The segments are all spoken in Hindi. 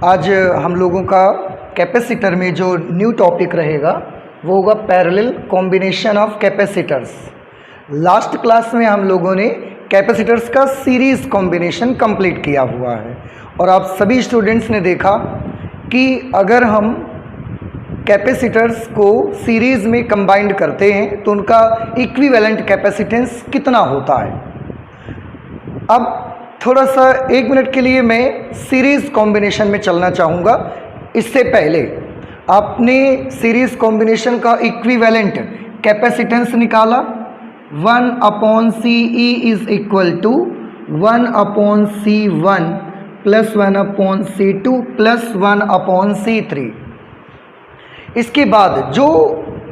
आज हम लोगों का कैपेसिटर में जो न्यू टॉपिक रहेगा वो होगा parallel combination of capacitors. Last class में हम लोगों ने कैपेसिटर्स का सीरीज़ कॉम्बिनेशन कंप्लीट किया हुआ है और आप सभी स्टूडेंट्स ने देखा कि अगर हम कैपेसिटर्स को सीरीज़ में कंबाइंड करते हैं तो उनका इक्विवेलेंट कैपेसिटेंस कितना होता है। अब थोड़ा सा 1 मिनट के लिए मैं सीरीज़ कॉम्बिनेशन में चलना चाहूँगा। इससे पहले आपने सीरीज़ कॉम्बिनेशन का इक्विवेलेंट कैपेसिटेंस निकाला। 1/CE is equal to 1/C1 plus 1/C2 plus 1/C3। इसके बाद जो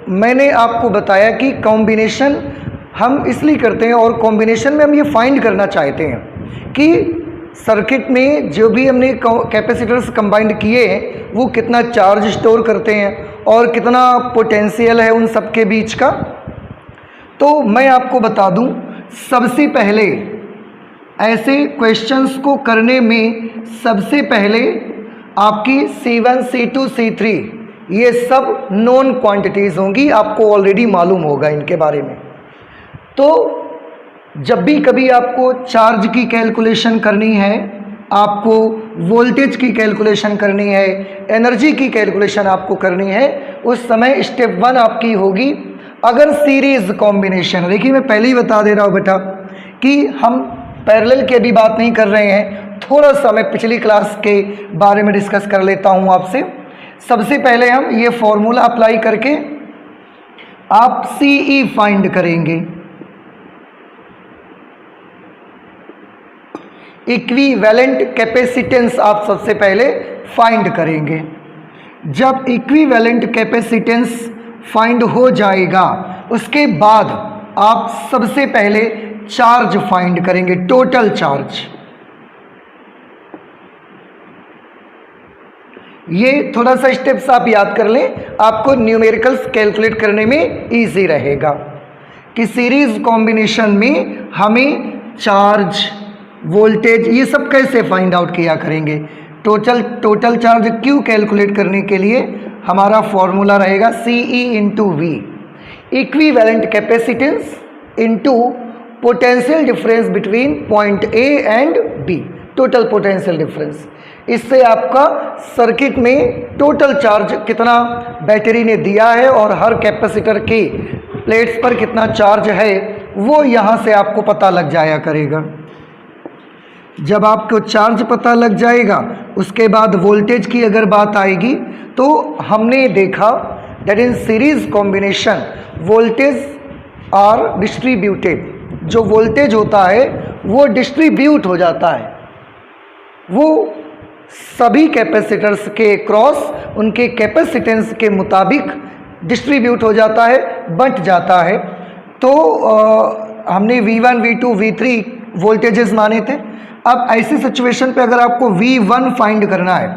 मैंने आपको बताया कि कॉम्बिनेशन हम इसलिए करते हैं और कॉम्बिनेशन में हम ये फाइंड करना चाहते हैं कि सर्किट में जो भी हमने कैपेसिटर्स कंबाइंड किए हैं वो कितना चार्ज स्टोर करते हैं और कितना पोटेंशियल है उन सब के बीच का। तो मैं आपको बता दूं, सबसे पहले ऐसे क्वेश्चंस को करने में सबसे पहले आपकी C1 C2 C3 ये सब नॉन क्वांटिटीज़ होंगी, आपको ऑलरेडी मालूम होगा इनके बारे में। तो जब भी कभी आपको चार्ज की कैलकुलेशन करनी है, आपको वोल्टेज की कैलकुलेशन करनी है, एनर्जी की कैलकुलेशन आपको करनी है, उस समय स्टेप 1 आपकी होगी अगर सीरीज़ कॉम्बिनेशन। देखिए मैं पहले ही बता दे रहा हूँ बेटा कि हम पैरेलल की अभी बात नहीं कर रहे हैं, थोड़ा सा मैं पिछली क्लास के बारे में डिस्कस कर लेता हूँ आपसे। सबसे पहले हम ये फॉर्मूला अप्लाई करके आप CE फाइंड करेंगे, इक्विवेलेंट कैपेसिटेंस आप सबसे पहले फाइंड करेंगे। जब इक्विवेलेंट कैपेसिटेंस फाइंड हो जाएगा उसके बाद आप सबसे पहले चार्ज फाइंड करेंगे, टोटल चार्ज। ये थोड़ा सा स्टेप्स आप याद कर लें, आपको न्यूमेरिकल्स कैलकुलेट करने में इजी रहेगा कि सीरीज कॉम्बिनेशन में हमें चार्ज, वोल्टेज ये सब कैसे फाइंड आउट किया करेंगे। टोटल चार्ज Q कैलकुलेट करने के लिए हमारा फॉर्मूला रहेगा CE into V, equivalent capacitance into potential difference between point A and B, total potential difference. इससे आपका सर्किट में टोटल चार्ज कितना बैटरी ने दिया है और हर कैपेसिटर के प्लेट्स पर कितना चार्ज है वो यहाँ से आपको पता लग जाया करेगा। जब आपको चार्ज पता लग जाएगा उसके बाद वोल्टेज की अगर बात आएगी तो हमने देखा that in series combination voltage are distributed. जो वोल्टेज होता है वो डिस्ट्रीब्यूट हो जाता है, वो सभी कैपेसिटर्स के क्रॉस उनके कैपेसिटेंस के मुताबिक डिस्ट्रीब्यूट हो जाता है, बंट जाता है। तो हमने V1 V2 V3 वोल्टेजेस माने थे। अब ऐसी सिचुएशन पे अगर आपको V1 फाइंड करना है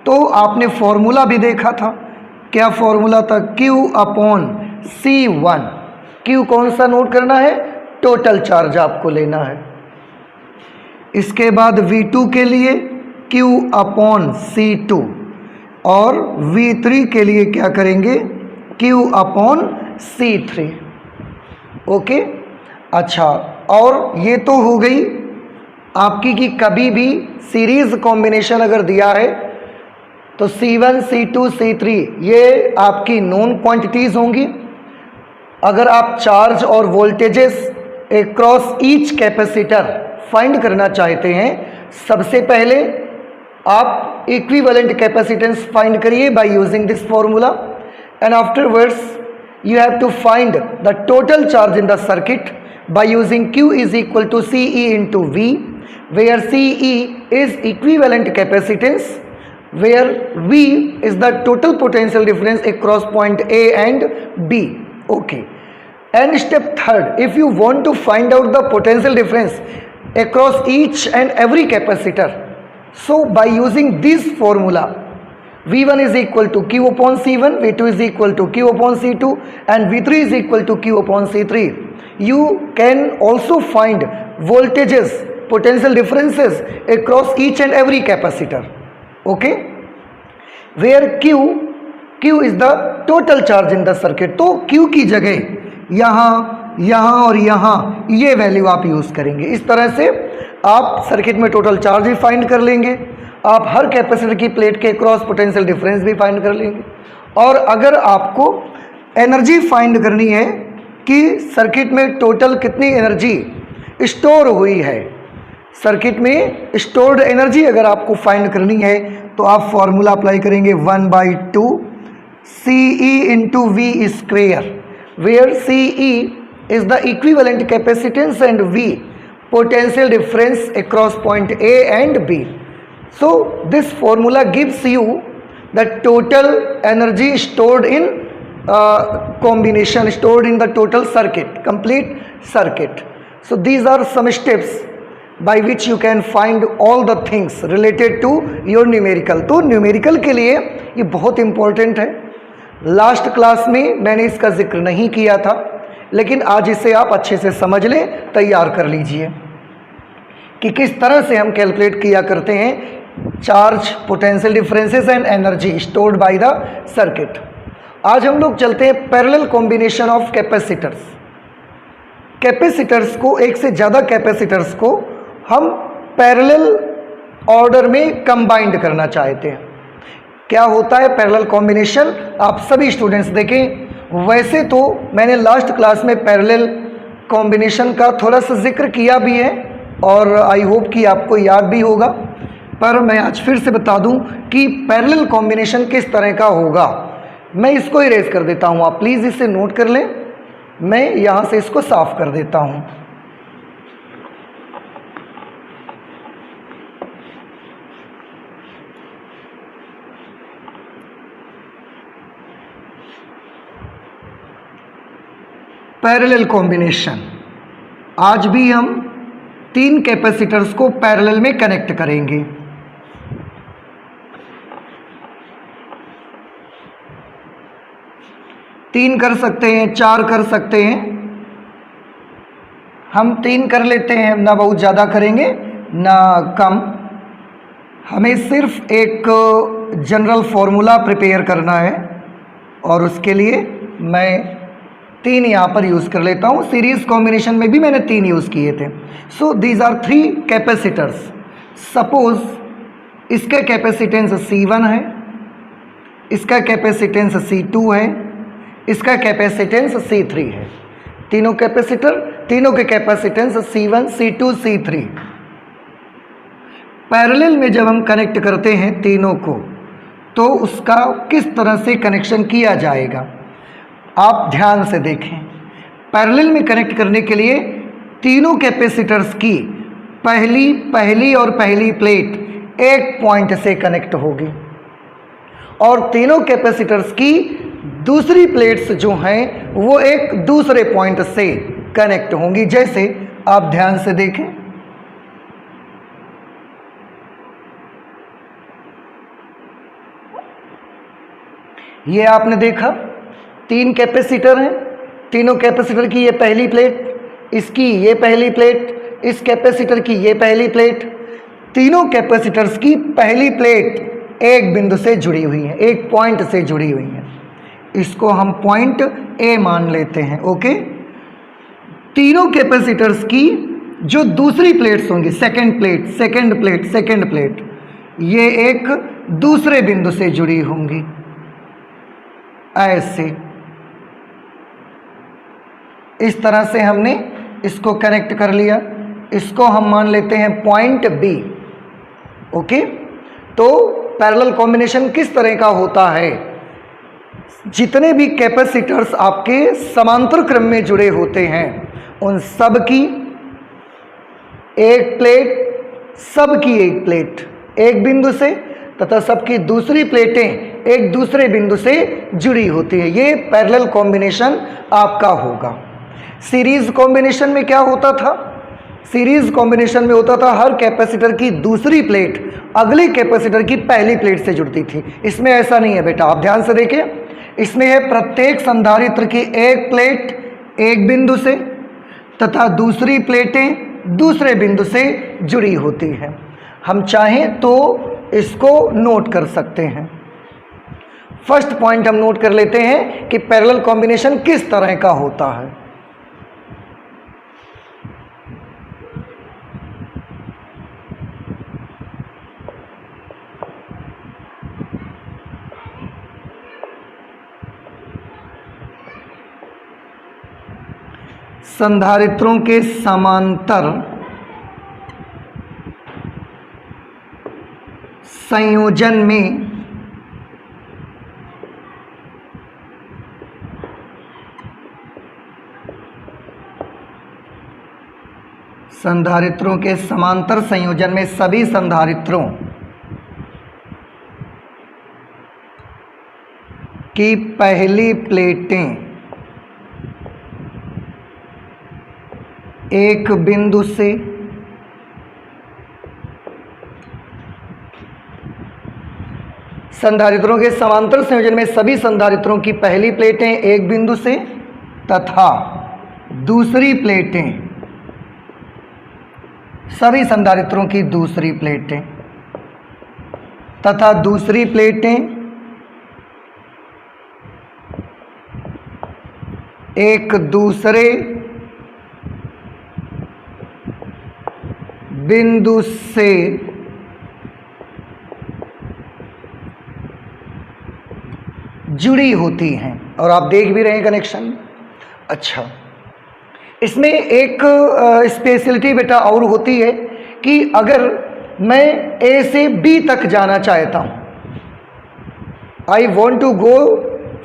तो आपने फॉर्मूला भी देखा था, क्या फॉर्मूला था, Q/C1। Q कौन सा नोट करना है, टोटल चार्ज आपको लेना है। इसके बाद V2 के लिए Q/C2 और V3 के लिए क्या करेंगे, Q/C3। ओके, अच्छा, और ये तो हो गई आपकी कि कभी भी सीरीज कॉम्बिनेशन अगर दिया है तो C1 C2 C3 ये आपकी नोन क्वांटिटीज होंगी। अगर आप चार्ज और voltages across each capacitor find करना चाहते हैं, सबसे पहले आप इक्विवेलेंट कैपेसिटेंस फाइंड करिए by using this formula and afterwards you have to find the total charge in the circuit by using Q is equal to CE into V, where CE is equivalent capacitance, where V is the total potential difference across point A and B. Okay. And step 3rd, if you want to find out the potential difference across each and every capacitor, so by using this formula, V1 is equal to Q/C1, V2 is equal to Q/C2 and V3 is equal to Q/C3. You can also find voltages, potential differences across each and every capacitor. Okay, where Q is the total charge in the circuit. तो Q की जगह यहाँ और यहाँ ये वैल्यू आप यूज़ करेंगे। इस तरह से आप सर्किट में टोटल चार्ज भी फाइंड कर लेंगे, आप हर कैपेसिटर की प्लेट के क्रॉस पोटेंशियल डिफरेंस भी फाइंड कर लेंगे। और अगर आपको एनर्जी फाइंड करनी है कि सर्किट में टोटल कितनी एनर्जी स्टोर हुई है, सर्किट में स्टोर्ड एनर्जी अगर आपको फाइंड करनी है तो आप फॉर्मूला अप्लाई करेंगे 1/2 CE into V square, where CE is the equivalent capacitance and V potential difference across point A and B. So this formula gives you the total energy stored in combination, stored in the total circuit, complete circuit. So these are some steps by which you can find all the things related to your numerical. तो न्यूमेरिकल के लिए ये बहुत इम्पोर्टेंट है। लास्ट क्लास में मैंने इसका जिक्र नहीं किया था, लेकिन आज इसे आप अच्छे से समझ लें, तैयार कर लीजिए कि किस तरह से हम कैलकुलेट किया करते हैं charge, potential differences and energy stored by the circuit. आज हम लोग चलते हैं parallel combination of capacitors. Capacitors को, एक से ज़्यादा कैपेसिटर्स को हम पैरेलल ऑर्डर में कंबाइंड करना चाहते हैं। क्या होता है पैरेलल कॉम्बिनेशन, आप सभी स्टूडेंट्स देखें। वैसे तो मैंने लास्ट क्लास में पैरेलल कॉम्बिनेशन का थोड़ा सा जिक्र किया भी है और आई होप कि आपको याद भी होगा, पर मैं आज फिर से बता दूं कि पैरेलल कॉम्बिनेशन किस तरह का होगा। मैं इसको इरेज कर देता हूं, आप प्लीज़ इसे नोट कर लें। मैं यहां से इसको साफ कर देता हूं। पैरेलल कॉम्बिनेशन, आज भी हम 3 कैपेसिटर्स को पैरेलल में कनेक्ट करेंगे। तीन कर सकते हैं, 4 कर सकते हैं, हम 3 कर लेते हैं, ना बहुत ज़्यादा करेंगे ना कम। हमें सिर्फ एक जनरल फॉर्मूला प्रिपेयर करना है और उसके लिए मैं 3 यहाँ पर यूज़ कर लेता हूँ। सीरीज कॉम्बिनेशन में भी मैंने 3 यूज़ किए थे। So these are 3 capacitors. Suppose इसका कैपेसिटेंस C1 है, इसका कैपेसिटेंस C2 है, इसका कैपेसिटेंस C3 है। तीनों कैपेसिटर, तीनों के capacitance C1, C2, C3। Parallel में जब हम कनेक्ट करते हैं तीनों को, तो उसका किस तरह से कनेक्शन किया जाएगा आप ध्यान से देखें। पैरेलल में कनेक्ट करने के लिए तीनों कैपेसिटर्स की पहली प्लेट एक पॉइंट से कनेक्ट होगी और तीनों कैपेसिटर्स की दूसरी प्लेट्स जो हैं वो एक दूसरे पॉइंट से कनेक्ट होंगी। जैसे आप ध्यान से देखें, ये आपने देखा 3 कैपेसिटर हैं, तीनों कैपेसिटर की ये पहली प्लेट, इसकी ये पहली प्लेट, इस कैपेसिटर की ये पहली प्लेट। तीनों कैपेसिटर्स की पहली प्लेट एक बिंदु से जुड़ी हुई है, एक पॉइंट से जुड़ी हुई है। इसको हम पॉइंट ए मान लेते हैं। ओके, तीनों कैपेसिटर्स की जो दूसरी प्लेट्स होंगी, सेकंड प्लेट, ये एक दूसरे बिंदु से जुड़ी होंगी ऐसे। इस तरह से हमने इसको कनेक्ट कर लिया। इसको हम मान लेते हैं पॉइंट बी। ओके, तो पैरेलल कॉम्बिनेशन किस तरह का होता है, जितने भी कैपेसिटर्स आपके समांतर क्रम में जुड़े होते हैं उन सब की एक प्लेट, सबकी एक प्लेट एक बिंदु से तथा सबकी दूसरी प्लेटें एक दूसरे बिंदु से जुड़ी होती है। ये पैरेलल कॉम्बिनेशन आपका होगा। सीरीज कॉम्बिनेशन में क्या होता था, सीरीज कॉम्बिनेशन में होता था हर कैपेसिटर की दूसरी प्लेट अगले कैपेसिटर की पहली प्लेट से जुड़ती थी। इसमें ऐसा नहीं है बेटा, आप ध्यान से देखें। इसमें है प्रत्येक संधारित्र की एक प्लेट एक बिंदु से तथा दूसरी प्लेटें दूसरे बिंदु से जुड़ी होती हैं। हम चाहें तो इसको नोट कर सकते हैं। फर्स्ट पॉइंट हम नोट कर लेते हैं कि पैरेलल कॉम्बिनेशन किस तरह का होता है। संधारित्रों के समांतर संयोजन में संधारित्रों के समांतर संयोजन में सभी संधारित्रों की पहली प्लेटें एक बिंदु से संधारित्रों के समांतर संयोजन में सभी संधारित्रों की पहली प्लेटें एक बिंदु से तथा दूसरी प्लेटें सभी संधारित्रों की दूसरी प्लेटें तथा दूसरी प्लेटें एक दूसरे बिंदु से जुड़ी होती हैं। और आप देख भी रहे हैं कनेक्शन। अच्छा, इसमें एक स्पेशलिटी बेटा और होती है कि अगर मैं ए से बी तक जाना चाहता हूं, I want to go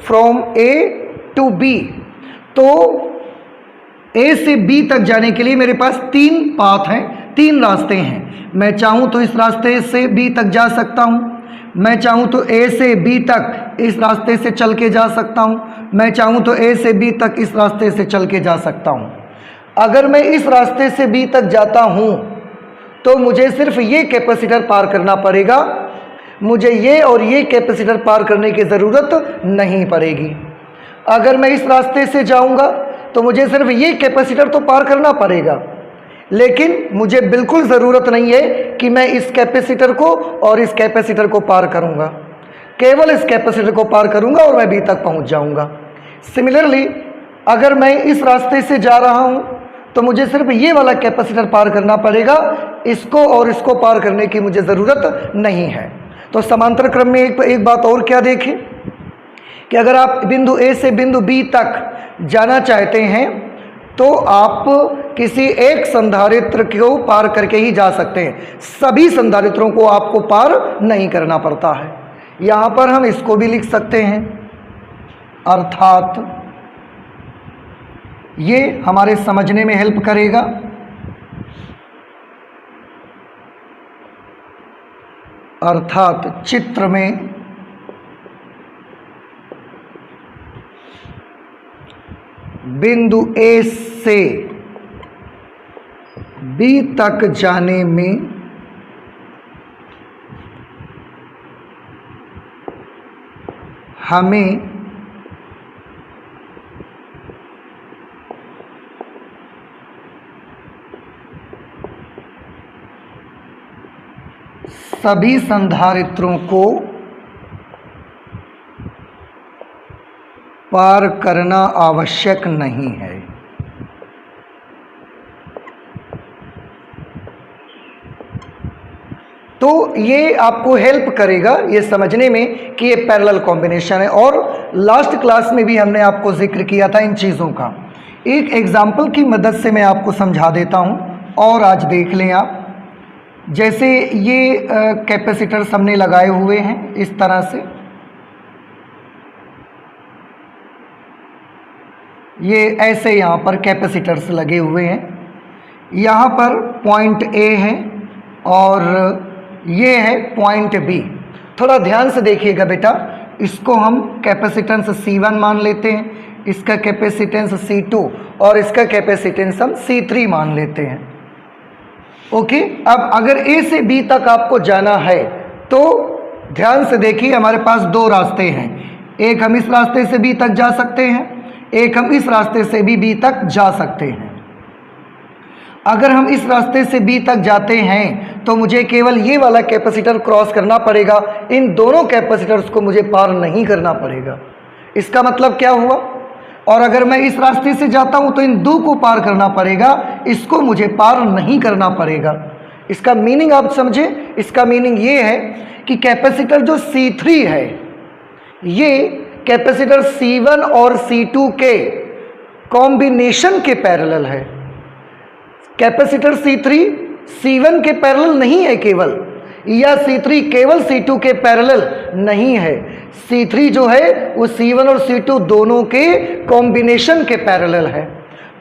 from A to B, तो ए से बी तक जाने के लिए मेरे पास 3 पाथ हैं, 3 रास्ते हैं। मैं चाहूं तो इस रास्ते से बी तक जा सकता हूं, मैं चाहूं तो ए से बी तक इस रास्ते से चल के जा सकता हूं, मैं चाहूं तो ए से बी तक इस रास्ते से चल के जा सकता हूं। अगर मैं इस रास्ते से बी तक जाता हूं तो मुझे सिर्फ ये कैपेसिटर पार करना पड़ेगा, मुझे ये और ये कैपेसिटर पार करने की ज़रूरत नहीं पड़ेगी। अगर मैं इस रास्ते से जाऊंगा तो मुझे सिर्फ ये कैपेसिटर तो पार करना पड़ेगा, लेकिन मुझे बिल्कुल ज़रूरत नहीं है कि मैं इस कैपेसिटर को और इस कैपेसिटर को पार करूंगा, केवल इस कैपेसिटर को पार करूंगा और मैं बी तक पहुंच जाऊंगा। सिमिलरली अगर मैं इस रास्ते से जा रहा हूं तो मुझे सिर्फ ये वाला कैपेसिटर पार करना पड़ेगा, इसको और इसको पार करने की मुझे ज़रूरत नहीं है। तो समांतर क्रम में एक बात और क्या देखें कि अगर आप बिंदु ए से बिंदु बी तक जाना चाहते हैं तो आप किसी एक संधारित्र को पार करके ही जा सकते हैं, सभी संधारित्रों को आपको पार नहीं करना पड़ता है। यहाँ पर हम इसको भी लिख सकते हैं, अर्थात ये हमारे समझने में हेल्प करेगा। अर्थात चित्र में बिंदु ए से बी तक जाने में हमें सभी संधारित्रों को पार करना आवश्यक नहीं है। तो ये आपको हेल्प करेगा ये समझने में कि ये पैरेलल कॉम्बिनेशन है। और लास्ट क्लास में भी हमने आपको जिक्र किया था इन चीज़ों का। एक एग्जाम्पल की मदद से मैं आपको समझा देता हूँ और आज देख लें आप। जैसे ये कैपेसिटर्स हमने लगाए हुए हैं इस तरह से, ये ऐसे यहाँ पर कैपेसिटर्स लगे हुए हैं। यहाँ पर पॉइंट ए है और ये है पॉइंट बी। थोड़ा ध्यान से देखिएगा बेटा, इसको हम कैपेसिटेंस C1 मान लेते हैं, इसका कैपेसिटेंस C2 और इसका कैपेसिटेंस हम C3 मान लेते हैं। ओके, अब अगर ए से बी तक आपको जाना है तो ध्यान से देखिए, हमारे पास 2 रास्ते हैं। एक हम इस रास्ते से बी तक जा सकते हैं, एक हम इस रास्ते से भी बी तक जा सकते हैं। अगर हम इस रास्ते से बी तक जाते हैं तो मुझे केवल ये वाला कैपेसिटर क्रॉस करना पड़ेगा, इन दोनों कैपेसिटर्स को मुझे पार नहीं करना पड़ेगा। इसका मतलब क्या हुआ? और अगर मैं इस रास्ते से जाता हूं तो इन दो को पार करना पड़ेगा, इसको मुझे पार नहीं करना पड़ेगा। इसका मीनिंग आप समझे? इसका मीनिंग ये है कि कैपेसिटर जो C3 है ये कैपेसिटर C1 और C2 के कॉम्बिनेशन के पैरेलल है। कैपेसिटर C3 C1 के पैरेलल नहीं है केवल, या C3 केवल C2 के पैरेलल नहीं है। C3 जो है वो C1 और C2 दोनों के कॉम्बिनेशन के पैरेलल है।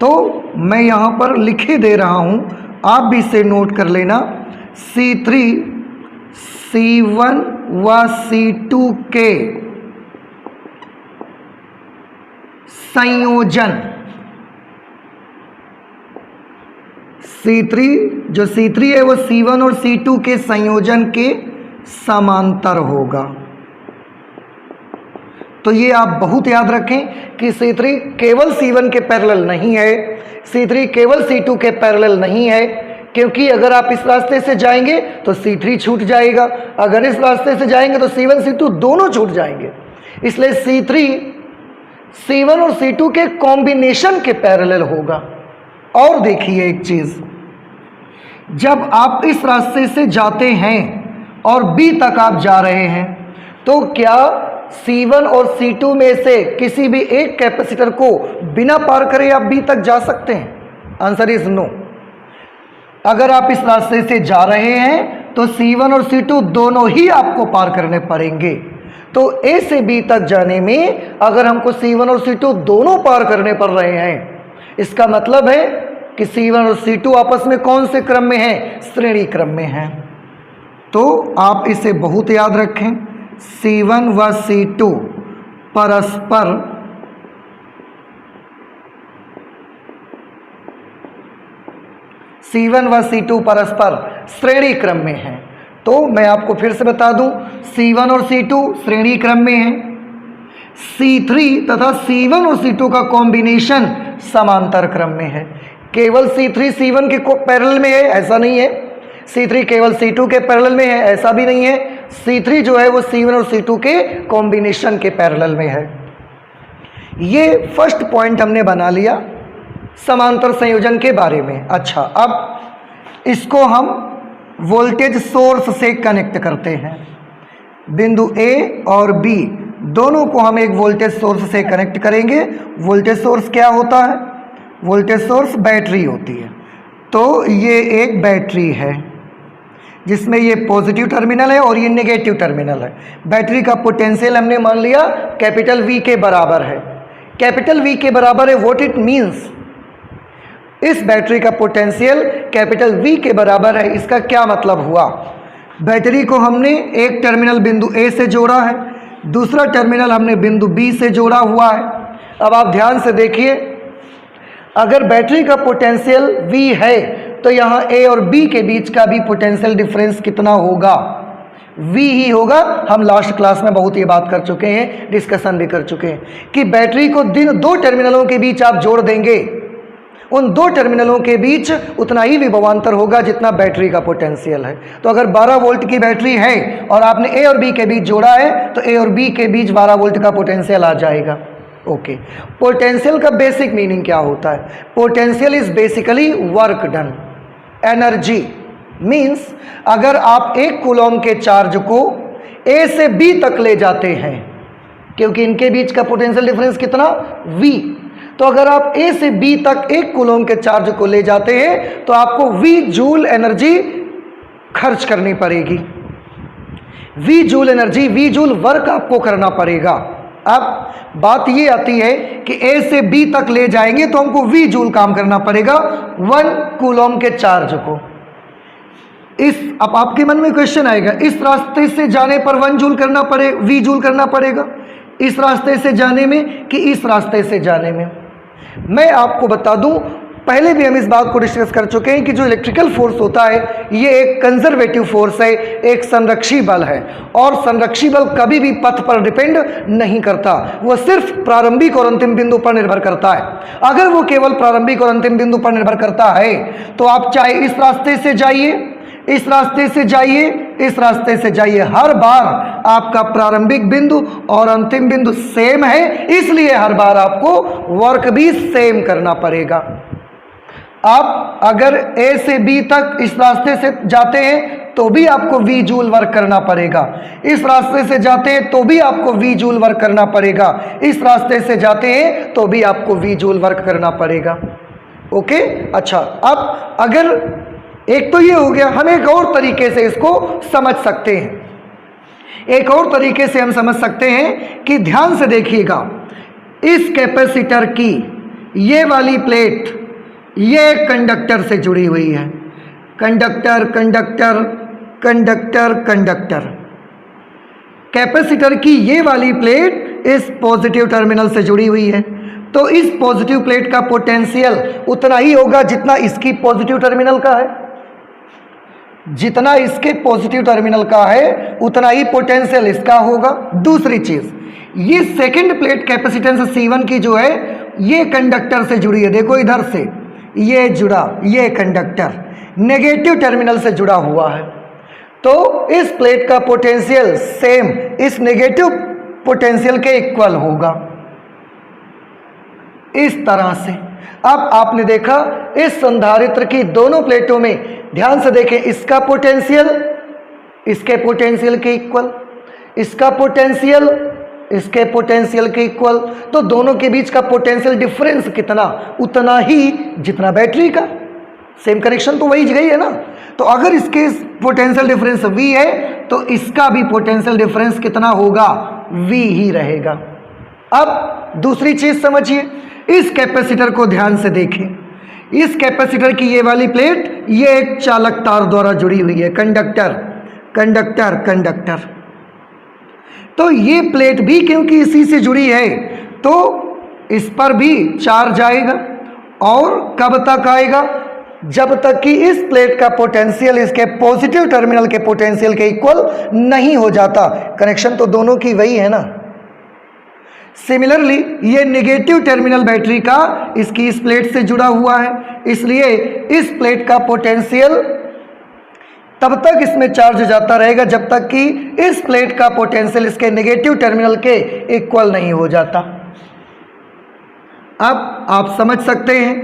तो मैं यहाँ पर लिखे दे रहा हूँ, आप भी इसे नोट कर लेना। C3 C1 व C2 के संयोजन, C3 जो C3 है वो C1 और C2 के संयोजन के समांतर होगा। तो ये आप बहुत याद रखें कि C3 केवल C1 के पैरेलल नहीं है, C3 केवल C2 के पैरेलल नहीं है, क्योंकि अगर आप इस रास्ते से जाएंगे तो C3 छूट जाएगा, अगर इस रास्ते से जाएंगे तो C1 C2 दोनों छूट जाएंगे। इसलिए C3 C1 और C2 के कॉम्बिनेशन के पैरेलल होगा। और देखिए एक चीज, जब आप इस रास्ते से जाते हैं और B तक आप जा रहे हैं तो क्या C1 और C2 में से किसी भी एक कैपेसिटर को बिना पार करे आप B तक जा सकते हैं? Answer is no. अगर आप इस रास्ते से जा रहे हैं तो C1 और C2 दोनों ही आपको पार करने पड़ेंगे। तो A से B तक जाने में अगर हमको C1 और C2 दोनों पार करने पड़ रहे हैं, इसका मतलब है कि C1 और C2 आपस में कौन से क्रम में हैं? श्रेणी क्रम में हैं। तो आप इसे बहुत याद रखें, C1 व C2 परस्पर C1 व C2 परस्पर श्रेणी क्रम में हैं। तो मैं आपको फिर से बता दूं, C1 और C2 श्रेणी क्रम में हैं, C3 तथा C1 और C2 का कॉम्बिनेशन समांतर क्रम में है। केवल C3 C1 के पैरेलल में है ऐसा नहीं है, C3 केवल C2 के पैरेलल में है ऐसा भी नहीं है, C3 जो है वो C1 और C2 के कॉम्बिनेशन के पैरेलल में है। ये फर्स्ट पॉइंट हमने बना लिया समांतर संयोजन के बारे में। अच्छा, अब इसको हम वोल्टेज सोर्स से कनेक्ट करते हैं। बिंदु A और B दोनों को हम एक वोल्टेज सोर्स से कनेक्ट करेंगे। वोल्टेज सोर्स क्या होता है? वोल्टेज सोर्स बैटरी होती है। तो ये एक बैटरी है जिसमें ये पॉजिटिव टर्मिनल है और ये नेगेटिव टर्मिनल है। बैटरी का पोटेंशियल हमने मान लिया कैपिटल V के बराबर है। कैपिटल V के बराबर है, व्हाट इट मीन्स, इस बैटरी का पोटेंशियल कैपिटल V के बराबर है। इसका क्या मतलब हुआ? बैटरी को हमने एक टर्मिनल बिंदु A से जोड़ा है, दूसरा टर्मिनल हमने बिंदु B से जोड़ा हुआ है। अब आप ध्यान से देखिए, अगर बैटरी का पोटेंशियल V है तो यहाँ A और B के बीच का भी पोटेंशियल डिफरेंस कितना होगा? V ही होगा। हम लास्ट क्लास में बहुत ये बात कर चुके हैं, डिस्कशन भी कर चुके हैं कि बैटरी को दो टर्मिनलों के बीच आप जोड़ देंगे, उन दो टर्मिनलों के बीच उतना ही विभवांतर होगा जितना बैटरी का पोटेंशियल है। तो अगर 12 वोल्ट की बैटरी है और आपने A और B के बीच जोड़ा है तो A और B के बीच 12 वोल्ट का पोटेंशियल आ जाएगा। ओके, पोटेंशियल का बेसिक मीनिंग क्या होता है? Potential is basically work done. Energy means अगर आप एक कूलॉम के चार्ज को A से B तक ले जाते हैं, क्योंकि इनके बीच का पोटेंशियल डिफरेंस कितना? V। तो अगर आप A से B तक एक कूलॉम के चार्ज को ले जाते हैं तो आपको V जूल एनर्जी खर्च करनी पड़ेगी। V joule energy, V joule work आपको करना पड़ेगा। अब बात ये आती है कि A से B तक ले जाएंगे तो हमको V जूल काम करना पड़ेगा 1 कूलॉम के चार्ज को। अब आपके मन में क्वेश्चन आएगा, इस रास्ते से जाने पर 1 जूल करना पड़े, V जूल करना पड़ेगा इस रास्ते से जाने में कि इस रास्ते से जाने में? मैं आपको बता दूं, पहले भी हम इस बात को डिस्कस कर चुके हैं कि जो इलेक्ट्रिकल फोर्स होता है ये एक कंजर्वेटिव फोर्स है, एक संरक्षी बल है, और संरक्षी बल कभी भी पथ पर डिपेंड नहीं करता, वो सिर्फ प्रारंभिक और अंतिम बिंदु पर निर्भर करता है। अगर वो केवल प्रारंभिक और अंतिम बिंदु पर निर्भर करता है तो आप चाहे इस रास्ते से जाइए, इस रास्ते से जाइए, इस रास्ते से जाइए, हर बार आपका प्रारंभिक बिंदु और अंतिम बिंदु सेम है, इसलिए हर बार आपको वर्क भी सेम करना पड़ेगा। आप अगर ए से बी तक इस रास्ते से जाते हैं तो भी आपको V जूल वर्क करना पड़ेगा, इस रास्ते से जाते हैं तो भी आपको V जूल वर्क करना पड़ेगा, इस रास्ते से जाते हैं तो भी आपको V जूल वर्क करना पड़ेगा। ओके, अच्छा, अब अगर एक तो ये हो गया, हम एक और तरीके से इसको समझ सकते हैं। एक और तरीके से हम समझ सकते हैं कि ध्यान से देखिएगा, इस कैपेसिटर की ये वाली प्लेट ये कंडक्टर से जुड़ी हुई है, conductor conductor conductor conductor. Capacitor की ये वाली प्लेट इस पॉजिटिव टर्मिनल से जुड़ी हुई है, तो इस पॉजिटिव प्लेट का पोटेंशियल उतना ही होगा जितना इसकी पॉजिटिव टर्मिनल का है, जितना इसके पॉजिटिव टर्मिनल का है उतना ही पोटेंशियल इसका होगा। दूसरी चीज, ये सेकंड प्लेट कैपेसिटेंस C1 की जो है ये कंडक्टर से जुड़ी है, देखो इधर से ये जुड़ा, ये कंडक्टर नेगेटिव टर्मिनल से जुड़ा हुआ है, तो इस प्लेट का पोटेंशियल सेम इस नेगेटिव पोटेंशियल के इक्वल होगा, इस तरह से। अब आपने देखा इस संधारित्र की दोनों प्लेटों में, ध्यान से देखें, इसका पोटेंशियल इसके पोटेंशियल के इक्वल, इसका पोटेंशियल इसके पोटेंशियल के इक्वल, तो दोनों के बीच का पोटेंशियल डिफरेंस कितना, उतना ही जितना बैटरी का। सेम कनेक्शन तो वही जगह ही है ना, तो अगर इसके पोटेंशियल डिफरेंस V है तो इसका भी पोटेंशियल डिफरेंस कितना होगा, V ही रहेगा। अब दूसरी चीज समझिए, इस कैपेसिटर को ध्यान से देखें, इस कैपेसिटर की ये वाली प्लेट ये एक चालक तार द्वारा जुड़ी हुई है, कंडक्टर कंडक्टर कंडक्टर, तो ये प्लेट भी क्योंकि इसी से जुड़ी है तो इस पर भी चार्ज आएगा, और कब तक आएगा, जब तक कि इस प्लेट का पोटेंशियल इसके पॉजिटिव टर्मिनल के पोटेंशियल के इक्वल नहीं हो जाता। कनेक्शन तो दोनों की वही है ना। सिमिलरली ये नेगेटिव टर्मिनल बैटरी का इसकी इस प्लेट से जुड़ा हुआ है, इसलिए इस प्लेट का पोटेंशियल तब तक इसमें चार्ज जाता रहेगा जब तक कि इस प्लेट का पोटेंशियल इसके नेगेटिव टर्मिनल के इक्वल नहीं हो जाता। अब आप समझ सकते हैं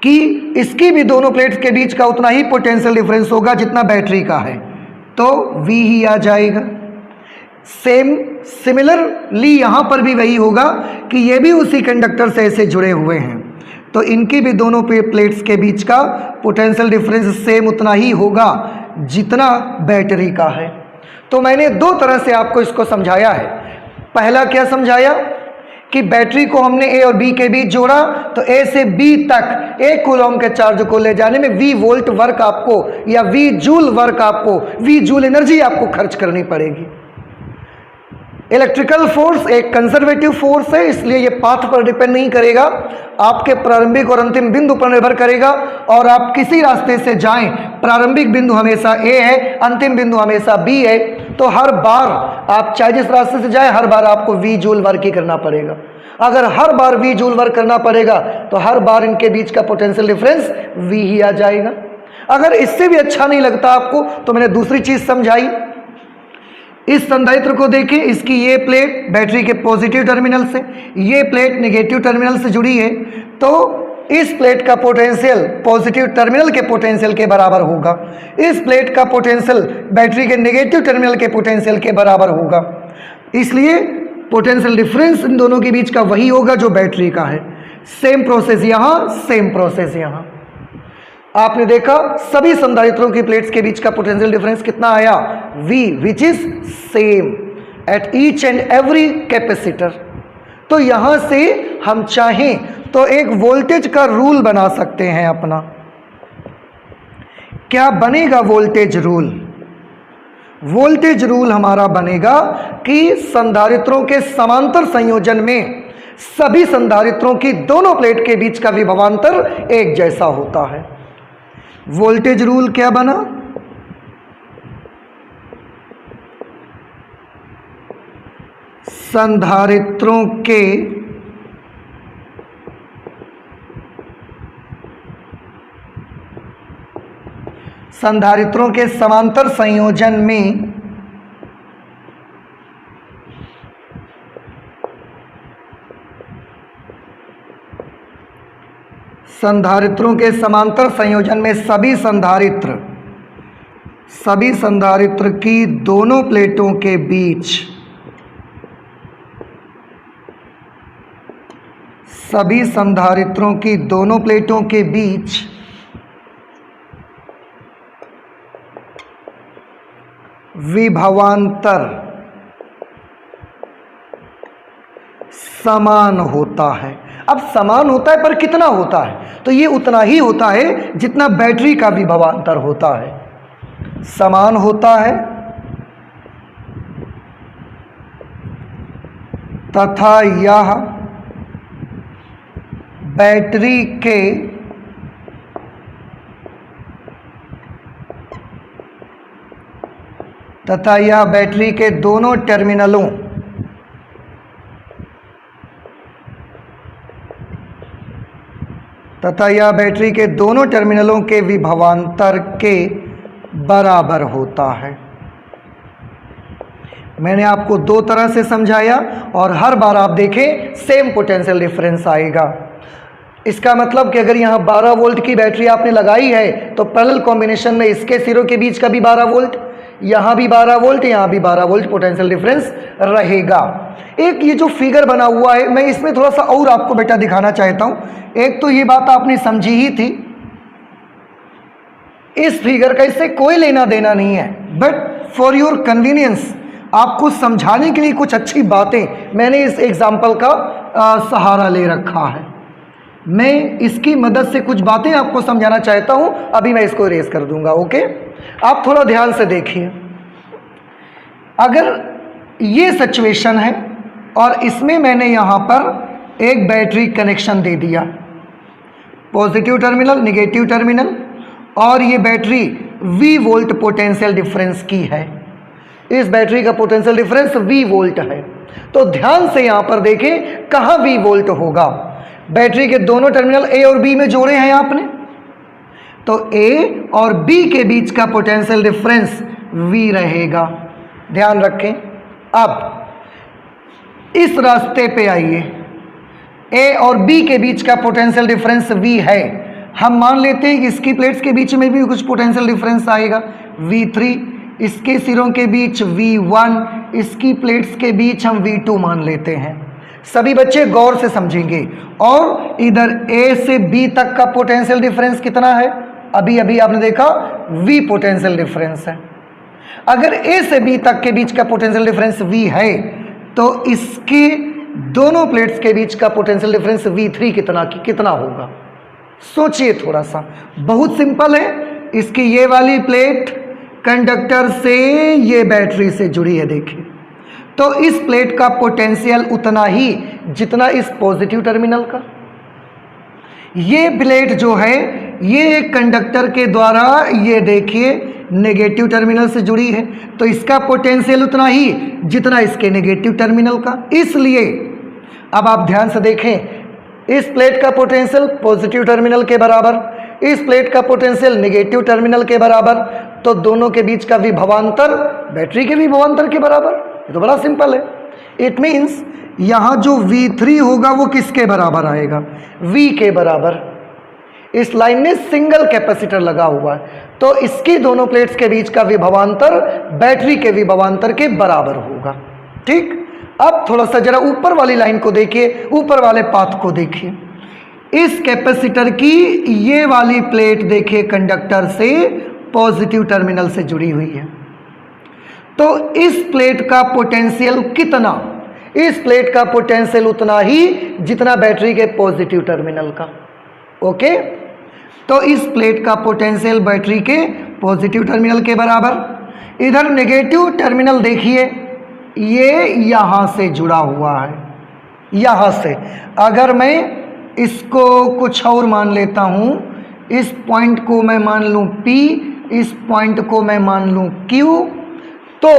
कि इसकी भी दोनों प्लेट्स के बीच का उतना ही पोटेंशियल डिफरेंस होगा जितना बैटरी का है, तो V ही आ जाएगा। सिमिलरली यहाँ पर भी वही होगा कि ये भी उसी कंडक्टर से ऐसे जुड़े हुए हैं, तो इनकी भी दोनों प्लेट्स के बीच का पोटेंशियल डिफरेंस सेम उतना ही होगा जितना बैटरी का है। तो मैंने दो तरह से आपको इसको समझाया है। पहला क्या समझाया कि बैटरी को हमने ए और बी के बीच जोड़ा, तो ए से बी तक 1 कूलम के चार्ज को ले जाने में V वोल्ट वर्क आपको या V जूल वर्क आपको, V जूल एनर्जी आपको खर्च करनी पड़ेगी। इलेक्ट्रिकल फोर्स एक कंजर्वेटिव फोर्स है, इसलिए ये पाथ पर डिपेंड नहीं करेगा, आपके प्रारंभिक और अंतिम बिंदु पर निर्भर करेगा। और आप किसी रास्ते से जाएं, प्रारंभिक बिंदु हमेशा A है, अंतिम बिंदु हमेशा B है, तो हर बार आप चाहे जिस रास्ते से जाएं हर बार आपको V जूल वर्क ही करना पड़ेगा। अगर हर बार V जूल वर्क करना पड़ेगा तो हर बार इनके बीच का पोटेंशियल डिफरेंस V ही आ जाएगा। अगर इससे भी अच्छा नहीं लगता आपको तो मैंने दूसरी चीज समझाई। इस संधारित्र को देखें, इसकी ये प्लेट बैटरी के पॉजिटिव टर्मिनल से, ये प्लेट नेगेटिव टर्मिनल से जुड़ी है, तो इस प्लेट का पोटेंशियल पॉजिटिव टर्मिनल के पोटेंशियल के बराबर होगा, इस प्लेट का पोटेंशियल बैटरी के नेगेटिव टर्मिनल के पोटेंशियल के बराबर होगा, इसलिए पोटेंशियल डिफरेंस इन दोनों के बीच का वही होगा जो बैटरी का है। सेम प्रोसेस यहाँ, सेम प्रोसेस यहाँ। आपने देखा सभी संधारित्रों की प्लेट्स के बीच का पोटेंशियल डिफरेंस कितना आया, V, which is same at each and every capacitor. तो यहां से हम चाहें तो एक वोल्टेज का रूल बना सकते हैं अपना। क्या बनेगा वोल्टेज रूल? वोल्टेज रूल हमारा बनेगा कि संधारित्रों के समांतर संयोजन में सभी संधारित्रों की दोनों प्लेट के बीच का विभवांतर एक जैसा होता है। वोल्टेज रूल क्या बना? संधारित्रों के समांतर संयोजन में सभी संधारित्र की दोनों प्लेटों के बीच सभी संधारित्रों की दोनों प्लेटों के बीच विभवांतर समान होता है। अब समान होता है पर कितना होता है? तो ये उतना ही होता है जितना बैटरी का विभवांतर होता है। समान होता है तथा यह बैटरी के दोनों टर्मिनलों के विभवांतर के बराबर होता है। मैंने आपको दो तरह से समझाया और हर बार आप देखें सेम पोटेंशियल डिफरेंस आएगा। इसका मतलब कि अगर यहाँ 12 वोल्ट की बैटरी आपने लगाई है तो पैरेलल कॉम्बिनेशन में इसके सिरों के बीच का भी 12 वोल्ट, यहाँ भी 12 वोल्ट, यहाँ भी 12 वोल्ट पोटेंशियल डिफरेंस रहेगा। एक ये जो फिगर बना हुआ है, मैं इसमें थोड़ा सा और आपको बेटा दिखाना चाहता हूँ। एक तो ये बात आपने समझी ही थी, इस फिगर का इससे कोई लेना देना नहीं है, बट फॉर योर कन्वीनियंस आपको समझाने के लिए कुछ अच्छी बातें मैंने इस एग्जाम्पल का सहारा ले रखा है। मैं इसकी मदद से कुछ बातें आपको समझाना चाहता हूं। अभी मैं इसको इरेज कर दूंगा। ओके, आप थोड़ा ध्यान से देखिए। अगर ये सिचुएशन है और इसमें मैंने यहां पर एक बैटरी कनेक्शन दे दिया, पॉजिटिव टर्मिनल, नेगेटिव टर्मिनल, और ये battery V volt potential difference की है। इस बैटरी का पोटेंशियल डिफरेंस V वोल्ट है। तो ध्यान से यहां पर देखें कहां V वोल्ट होगा। बैटरी के दोनों टर्मिनल A और B में जोड़े हैं आपने, तो A और B के बीच का पोटेंशियल डिफरेंस V रहेगा। ध्यान रखें। अब इस रास्ते पे आइए, A और B के बीच का पोटेंशियल डिफरेंस V है। हम मान लेते हैं कि इसकी प्लेट्स के बीच में भी कुछ पोटेंशियल डिफरेंस आएगा, V3, इसके सिरों के बीच V1, इसकी प्लेट्स के बीच हम V2 मान लेते हैं। सभी बच्चे गौर से समझेंगे। और इधर A से B तक का पोटेंशियल डिफरेंस कितना है? अभी अभी आपने देखा V पोटेंशियल डिफरेंस है। अगर A से B तक के बीच का पोटेंशियल डिफरेंस V है तो इसके दोनों प्लेट्स के बीच का पोटेंशियल डिफरेंस V3 कितना होगा? सोचिए थोड़ा सा। बहुत सिंपल है। इसकी ये वाली प्लेट कंडक्टर से ये बैटरी से जुड़ी है, देखिए, तो इस प्लेट का पोटेंशियल उतना ही जितना इस पॉजिटिव टर्मिनल का। ये प्लेट जो है ये एक कंडक्टर के द्वारा, ये देखिए, नेगेटिव टर्मिनल से जुड़ी है, तो इसका पोटेंशियल उतना ही जितना इसके नेगेटिव टर्मिनल का। इसलिए अब आप ध्यान से देखें, इस प्लेट का पोटेंशियल पॉजिटिव टर्मिनल के बराबर, इस प्लेट का पोटेंशियल नेगेटिव टर्मिनल के बराबर, तो दोनों के बीच का विभवांतर बैटरी के विभवांतर के बराबर। ये तो बड़ा सिंपल है। इट मीन्स यहाँ जो V3 होगा वो किसके बराबर आएगा? V के बराबर। इस लाइन में सिंगल कैपेसिटर लगा हुआ है, तो इसकी दोनों प्लेट्स के बीच का विभवांतर बैटरी के विभवांतर के बराबर होगा। ठीक। अब थोड़ा सा जरा ऊपर वाली लाइन को देखिए, ऊपर वाले पाथ को देखिए। इस कैपेसिटर की ये वाली प्लेट देखिए कंडक्टर से पॉजिटिव टर्मिनल से जुड़ी हुई है, तो इस प्लेट का पोटेंशियल कितना? इस प्लेट का पोटेंशियल उतना ही जितना बैटरी के पॉजिटिव टर्मिनल का। ओके, तो इस प्लेट का पोटेंशियल बैटरी के पॉजिटिव टर्मिनल के बराबर। इधर नेगेटिव टर्मिनल देखिए, ये यहां से जुड़ा हुआ है, यहाँ से अगर मैं इसको कुछ और मान लेता हूँ, इस पॉइंट को मैं मान लूँ P, इस पॉइंट को मैं मान लूँ Q, तो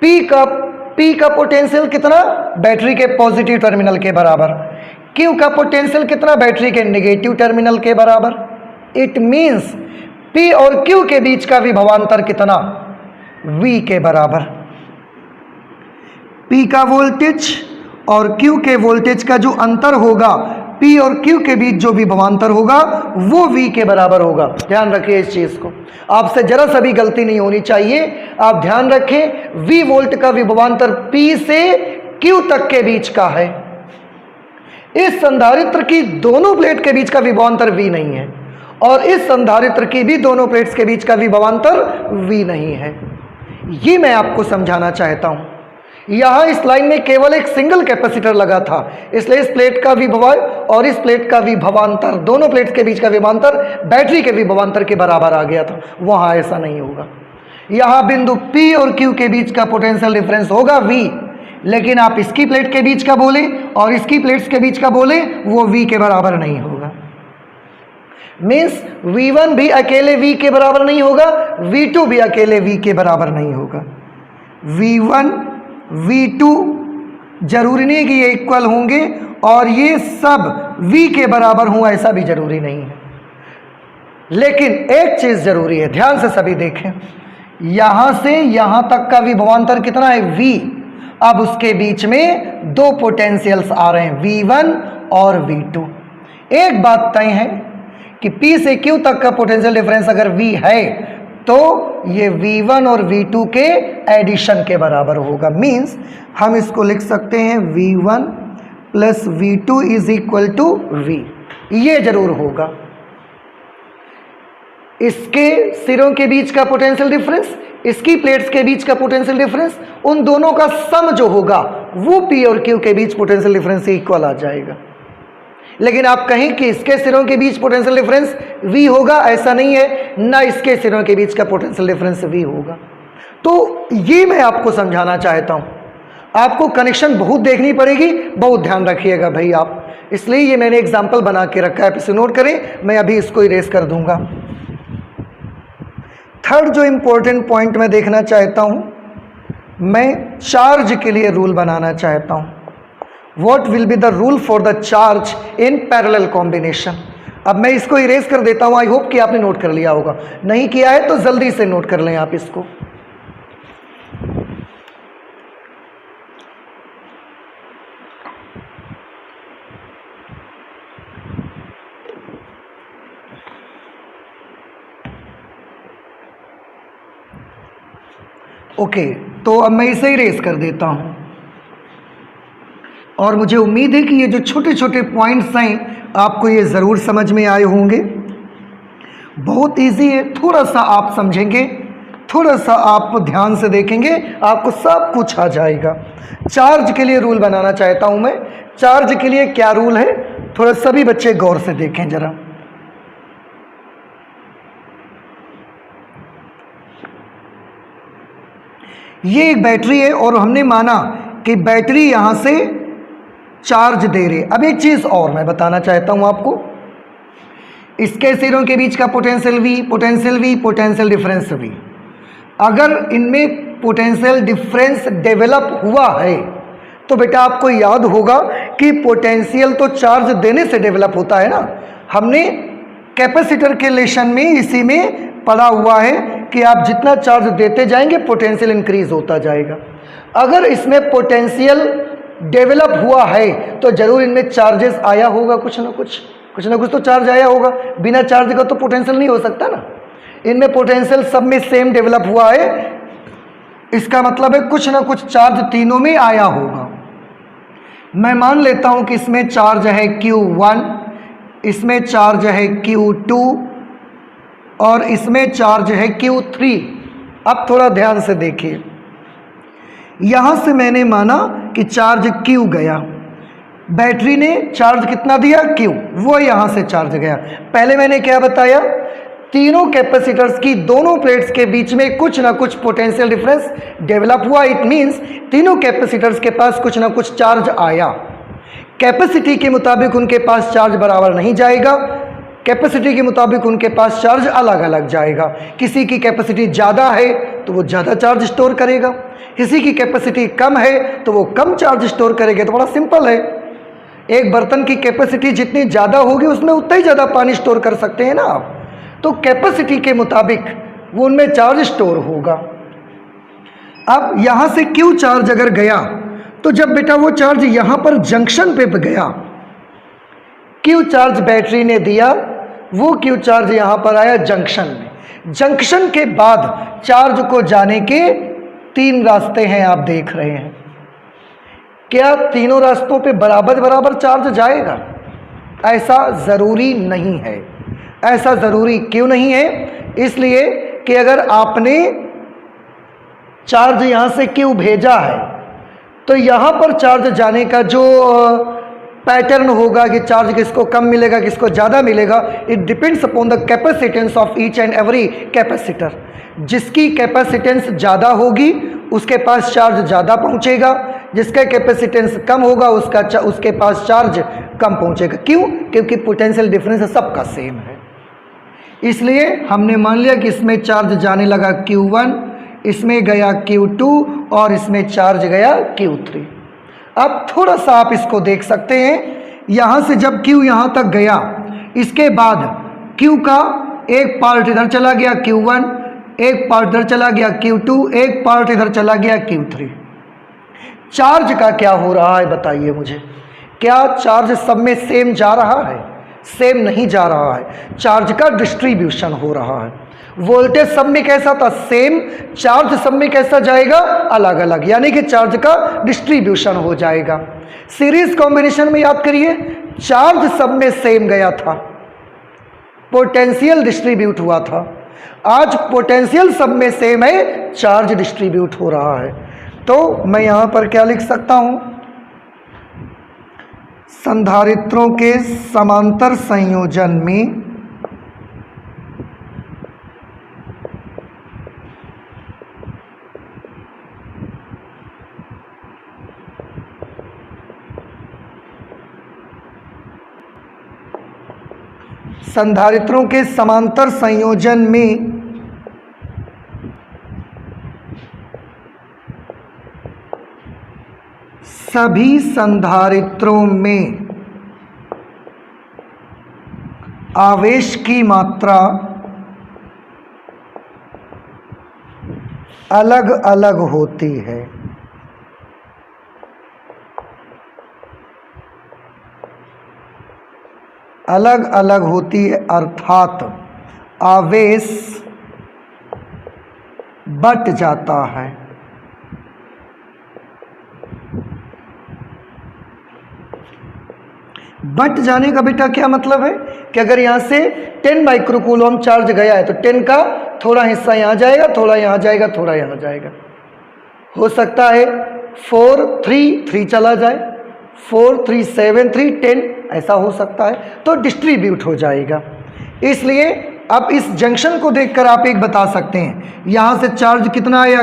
P का पोटेंशियल कितना, बैटरी के पॉजिटिव टर्मिनल के बराबर, Q का पोटेंशियल कितना, बैटरी के नेगेटिव टर्मिनल के बराबर। इट मीन्स P और Q के बीच का विभवांतर कितना, V के बराबर। P का वोल्टेज और Q के वोल्टेज का जो अंतर होगा, P और Q के बीच जो विभवांतर होगा वो V के बराबर होगा। ध्यान रखिए इस चीज को, आपसे जरा सा भी गलती नहीं होनी चाहिए। आप ध्यान रखें, V वोल्ट का विभवांतर P से Q तक के बीच का है। इस संधारित्र की दोनों प्लेट के बीच का विभवांतर V नहीं है, और इस संधारित्र की भी दोनों प्लेट्स के बीच का विभवांतर V नहीं है। ये मैं आपको समझाना चाहता हूं। यहां इस लाइन में केवल एक सिंगल कैपेसिटर लगा था, इसलिए इस प्लेट का विभव और इस प्लेट का विभवांतर, दोनों प्लेट्स के बीच का विभवांतर बैटरी के विभवांतर के बराबर आ गया था। वहां ऐसा नहीं होगा। यहां बिंदु P और Q के बीच का पोटेंशियल डिफरेंस होगा V, लेकिन आप इसकी प्लेट के बीच का बोले और इसकी प्लेट्स के बीच का बोले, वो V के बराबर नहीं होगा। मीन्स V1 भी अकेले V के बराबर नहीं होगा, V2 भी अकेले V के बराबर नहीं होगा। V1 V2 जरूरी नहीं कि ये इक्वल होंगे और ये सब V के बराबर हों, ऐसा भी जरूरी नहीं है। लेकिन एक चीज जरूरी है, ध्यान से सभी देखें, यहां से यहां तक का विभवांतर कितना है, V। अब उसके बीच में दो पोटेंशियल्स आ रहे हैं, V1 और V2। एक बात तय है कि P से Q तक का पोटेंशियल डिफरेंस अगर V है तो ये V1 और V2 के एडिशन के बराबर होगा। मीन्स हम इसको लिख सकते हैं V1 plus V2 is equal to V। ये जरूर होगा। इसके सिरों के बीच का पोटेंशियल डिफरेंस, इसकी प्लेट्स के बीच का पोटेंशियल डिफरेंस, उन दोनों का सम जो होगा वो P और Q के बीच पोटेंशियल डिफरेंस से इक्वल आ जाएगा। लेकिन आप कहें कि इसके सिरों के बीच पोटेंशियल डिफरेंस V होगा, ऐसा नहीं है, ना इसके सिरों के बीच का पोटेंशियल डिफरेंस V होगा। तो ये मैं आपको समझाना चाहता हूं। आपको कनेक्शन बहुत देखनी पड़ेगी, बहुत ध्यान रखिएगा भाई आप, इसलिए ये मैंने एग्जाम्पल बना के रखा है, इसे नोट करें। मैं अभी इसको इरेज कर दूंगा। थर्ड जो इंपॉर्टेंट पॉइंट मैं देखना चाहता हूं, मैं चार्ज के लिए रूल बनाना चाहता हूं। What will be the rule for the charge in parallel combination? अब मैं इसको इरेज कर देता हूं। आई होप कि आपने नोट कर लिया होगा, नहीं किया है तो जल्दी से नोट कर लें आप इसको। ओके, तो अब मैं इसे इरेज कर देता हूं और मुझे उम्मीद है कि ये जो छोटे छोटे पॉइंट्स हैं आपको ये ज़रूर समझ में आए होंगे। बहुत इजी है, थोड़ा सा आप समझेंगे, थोड़ा सा आप ध्यान से देखेंगे, आपको सब कुछ आ जाएगा। चार्ज के लिए रूल बनाना चाहता हूं मैं। चार्ज के लिए क्या रूल है, थोड़ा सभी बच्चे गौर से देखें जरा। ये एक बैटरी है और हमने माना कि बैटरी यहां से चार्ज दे रही। अब एक चीज और मैं बताना चाहता हूं आपको, इसके सिरों के बीच का potential V, potential V, potential difference V। अगर इनमें पोटेंशियल डिफरेंस डेवलप हुआ है तो बेटा आपको याद होगा कि पोटेंशियल तो चार्ज देने से डेवलप होता है ना। हमने कैपेसिटर के लेशन में इसी में पढ़ा हुआ है कि आप जितना चार्ज देते जाएंगे पोटेंशियल इंक्रीज होता जाएगा। अगर इसमें पोटेंशियल डेवलप हुआ है तो जरूर इनमें चार्जेस आया होगा, कुछ ना कुछ तो चार्ज आया होगा। बिना चार्ज का तो पोटेंशियल नहीं हो सकता ना। इनमें पोटेंशियल सब में सेम डेवलप हुआ है, इसका मतलब है कुछ ना कुछ चार्ज तीनों में आया होगा। मैं मान लेता हूं कि इसमें चार्ज है Q1, इसमें चार्ज है Q2 और इसमें चार्ज है Q3। अब थोड़ा ध्यान से देखिए, यहां से मैंने माना कि चार्ज Q गया, बैटरी ने चार्ज कितना दिया Q, वो यहां से चार्ज गया। पहले मैंने क्या बताया, तीनों कैपेसिटर्स की दोनों प्लेट्स के बीच में कुछ ना कुछ पोटेंशियल डिफरेंस डेवलप हुआ। इट मीन्स तीनों कैपेसिटर्स के पास कुछ ना कुछ चार्ज आया। कैपेसिटी के मुताबिक उनके पास चार्ज बराबर नहीं जाएगा, कैपेसिटी के मुताबिक उनके पास चार्ज अलग अलग जाएगा। किसी की कैपेसिटी ज़्यादा है तो वो ज़्यादा चार्ज स्टोर करेगा, किसी की कैपेसिटी कम है तो वो कम चार्ज स्टोर करेगा। तो बड़ा सिंपल है, एक बर्तन की कैपेसिटी जितनी ज़्यादा होगी उसमें उतना ही ज़्यादा पानी स्टोर कर सकते हैं ना आप। तो कैपेसिटी के मुताबिक वो उनमें चार्ज स्टोर होगा। अब यहाँ से क्यू चार्ज अगर गया तो जब बेटा वो चार्ज यहाँ पर जंक्शन पे गया, क्यू चार्ज बैटरी ने दिया, वो क्यू चार्ज यहाँ पर आया जंक्शन में। जंक्शन के बाद चार्ज को जाने के 3 रास्ते हैं, आप देख रहे हैं। क्या तीनों रास्तों पे बराबर बराबर चार्ज जाएगा? ऐसा ज़रूरी नहीं है। ऐसा ज़रूरी क्यों नहीं है? इसलिए कि अगर आपने चार्ज यहाँ से क्यू भेजा है तो यहाँ पर चार्ज जाने का जो पैटर्न होगा कि चार्ज किसको कम मिलेगा किसको ज़्यादा मिलेगा, it depends upon the capacitance of each and every capacitor. जिसकी कैपेसिटेंस ज़्यादा होगी उसके पास चार्ज ज़्यादा पहुँचेगा, जिसका कैपेसिटेंस कम होगा उसके पास चार्ज कम पहुँचेगा। क्यों? क्योंकि पोटेंशियल डिफरेंस सबका सेम है। इसलिए हमने मान लिया कि इसमें चार्ज जाने लगा Q1, इसमें गया Q2 और इसमें चार्ज गया Q3। अब थोड़ा सा आप इसको देख सकते हैं, यहाँ से जब Q यहाँ तक गया, इसके बाद Q का एक पार्ट इधर चला गया Q1, एक पार्ट इधर चला गया Q2, एक पार्ट इधर चला गया Q3। चार्ज का क्या हो रहा है बताइए मुझे? क्या चार्ज सब में सेम जा रहा है? सेम नहीं जा रहा है, चार्ज का डिस्ट्रीब्यूशन हो रहा है। वोल्टेज सब में कैसा था? सेम। चार्ज सब में कैसा जाएगा? अलग अलग, यानी कि चार्ज का डिस्ट्रीब्यूशन हो जाएगा। सीरीज कॉम्बिनेशन में याद करिए, चार्ज सब में सेम गया था, पोटेंशियल डिस्ट्रीब्यूट हुआ था। आज पोटेंशियल सब में सेम है, चार्ज डिस्ट्रीब्यूट हो रहा है। तो मैं यहाँ पर क्या लिख सकता हूँ? संधारित्रों के समांतर संयोजन में संधारित्रों के समांतर संयोजन में सभी संधारित्रों में आवेश की मात्रा अलग अलग होती है। अलग अलग होती है अर्थात आवेश बट जाता है। बट जाने का बेटा क्या मतलब है कि अगर यहाँ से 10 माइक्रोकूलम चार्ज गया है तो 10 का थोड़ा हिस्सा यहाँ जाएगा, थोड़ा यहाँ जाएगा, थोड़ा यहाँ जाएगा। हो सकता है 4 3 3 चला जाए, 4 3 7 3 10, ऐसा हो सकता है, तो डिस्ट्रीब्यूट हो जाएगा। इसलिए अब इस जंक्शन को देखकर आप एक बता सकते हैं, यहाँ से चार्ज कितना आया?